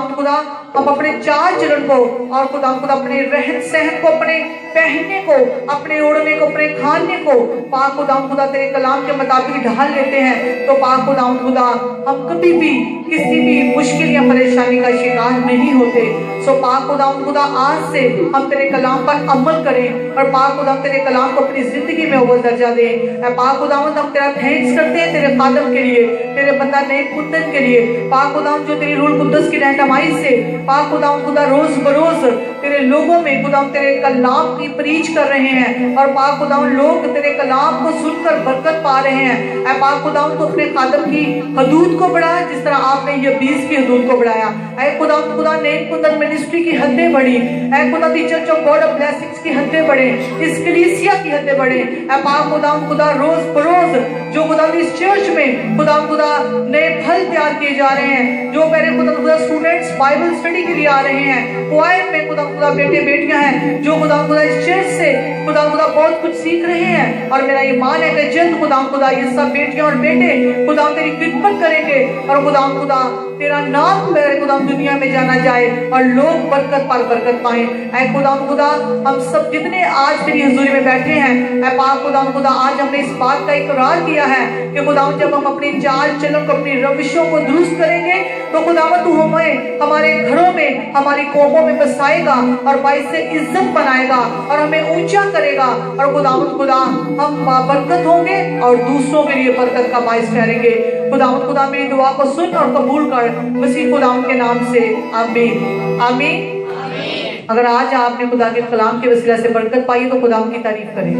हम अपने चाल चलन को और खुदा अपने रहन सहन को, अपने पहनने को, अपने ओढ़ने को, अपने खाने को पाक खुदा तेरे कलाम के मुताबिक ढाल लेते हैं, तो पाक खुदा हम कभी भी किसी भी मुश्किल या परेशानी का शिकार नहीं होते। सो पाक खुदा आज से हम तेरे कलाम पर अमल करें और पाक खुदा तेरे कलाम को अपनी जिंदगी में अव्वल दर्जा दें। पाक खुदावंद, हम तेरा थैंक्स करते हैं तेरे खादम के लिए, तेरे बंदा नेक कुंदन के लिए। पाक खुदावंद, जो तेरी रूल कुद्दस की रहनुमाई से पाक खुदावंद खुदा रोज बरोज तेरे लोगों में खुदावंद तेरे कलाम की प्रीच कर रहे हैं और पाक खुदावंद लोग तेरे कलाम को सुनकर बरकत पा रहे हैं। ऐ पाक खुदावंद, तो अपने खादम की हदूद को बढ़ा जिस तरह आपने ये 20 की हदूद को बढ़ाया। ऐ खुदावंद खुदा, नेक कुंदन मिनिस्ट्री की हदें बढ़ी। ऐ खुदा the church of God of blessings की हदें बढ़े, इस कलीसिया की हदें बढ़े। ऐ पाक खुदा रोज बरोज जो खुदा इस चर्च में खुदा नए फल तैयार किए जा रहे हैं, जो पहले खुदा स्टूडेंट्स बाइबल स्टडी के लिए आ रहे हैं, क्वायर में खुदा बेटे बेटियां हैं जो खुदा इस चर्च से खुदा बहुत कुछ सीख रहे हैं। और मेरा ईमान है कि जल्द खुदा ये सब बेटियां और बेटे खुदा तेरी खिदमत करेंगे और खुदा तेरा नाम खुदा दुनिया में जाना जाए और लोग बरकत पर बरकत पाए। ऐ खुदा हम सब जितने आज तेरी हुजूरी में बैठे हैं, ऐ पाक खुदा आज हमने इस बात का इकरार किया है कि खुदा जब हम अपनी चाल चलन को, अपनी रविशों को दुरुस्त करेंगे, तो खुदावंद तू हमें हमारे घरों में, हमारी कौमों में बसाएगा और बाइस से इज्जत बनाएगा और हमें ऊंचा करेगा। और खुदा हम बरकत होंगे और दूसरों के लिए बरकत का बाइस ठहरेंगे। खुदा मेरी दुआ को सुन और कबूल कर, मसीह खुदा के नाम से, आमीन आमीन। अगर आज आपने खुदा के कलाम के वसीला से बरकत पाई तो खुदा की तारीफ करें।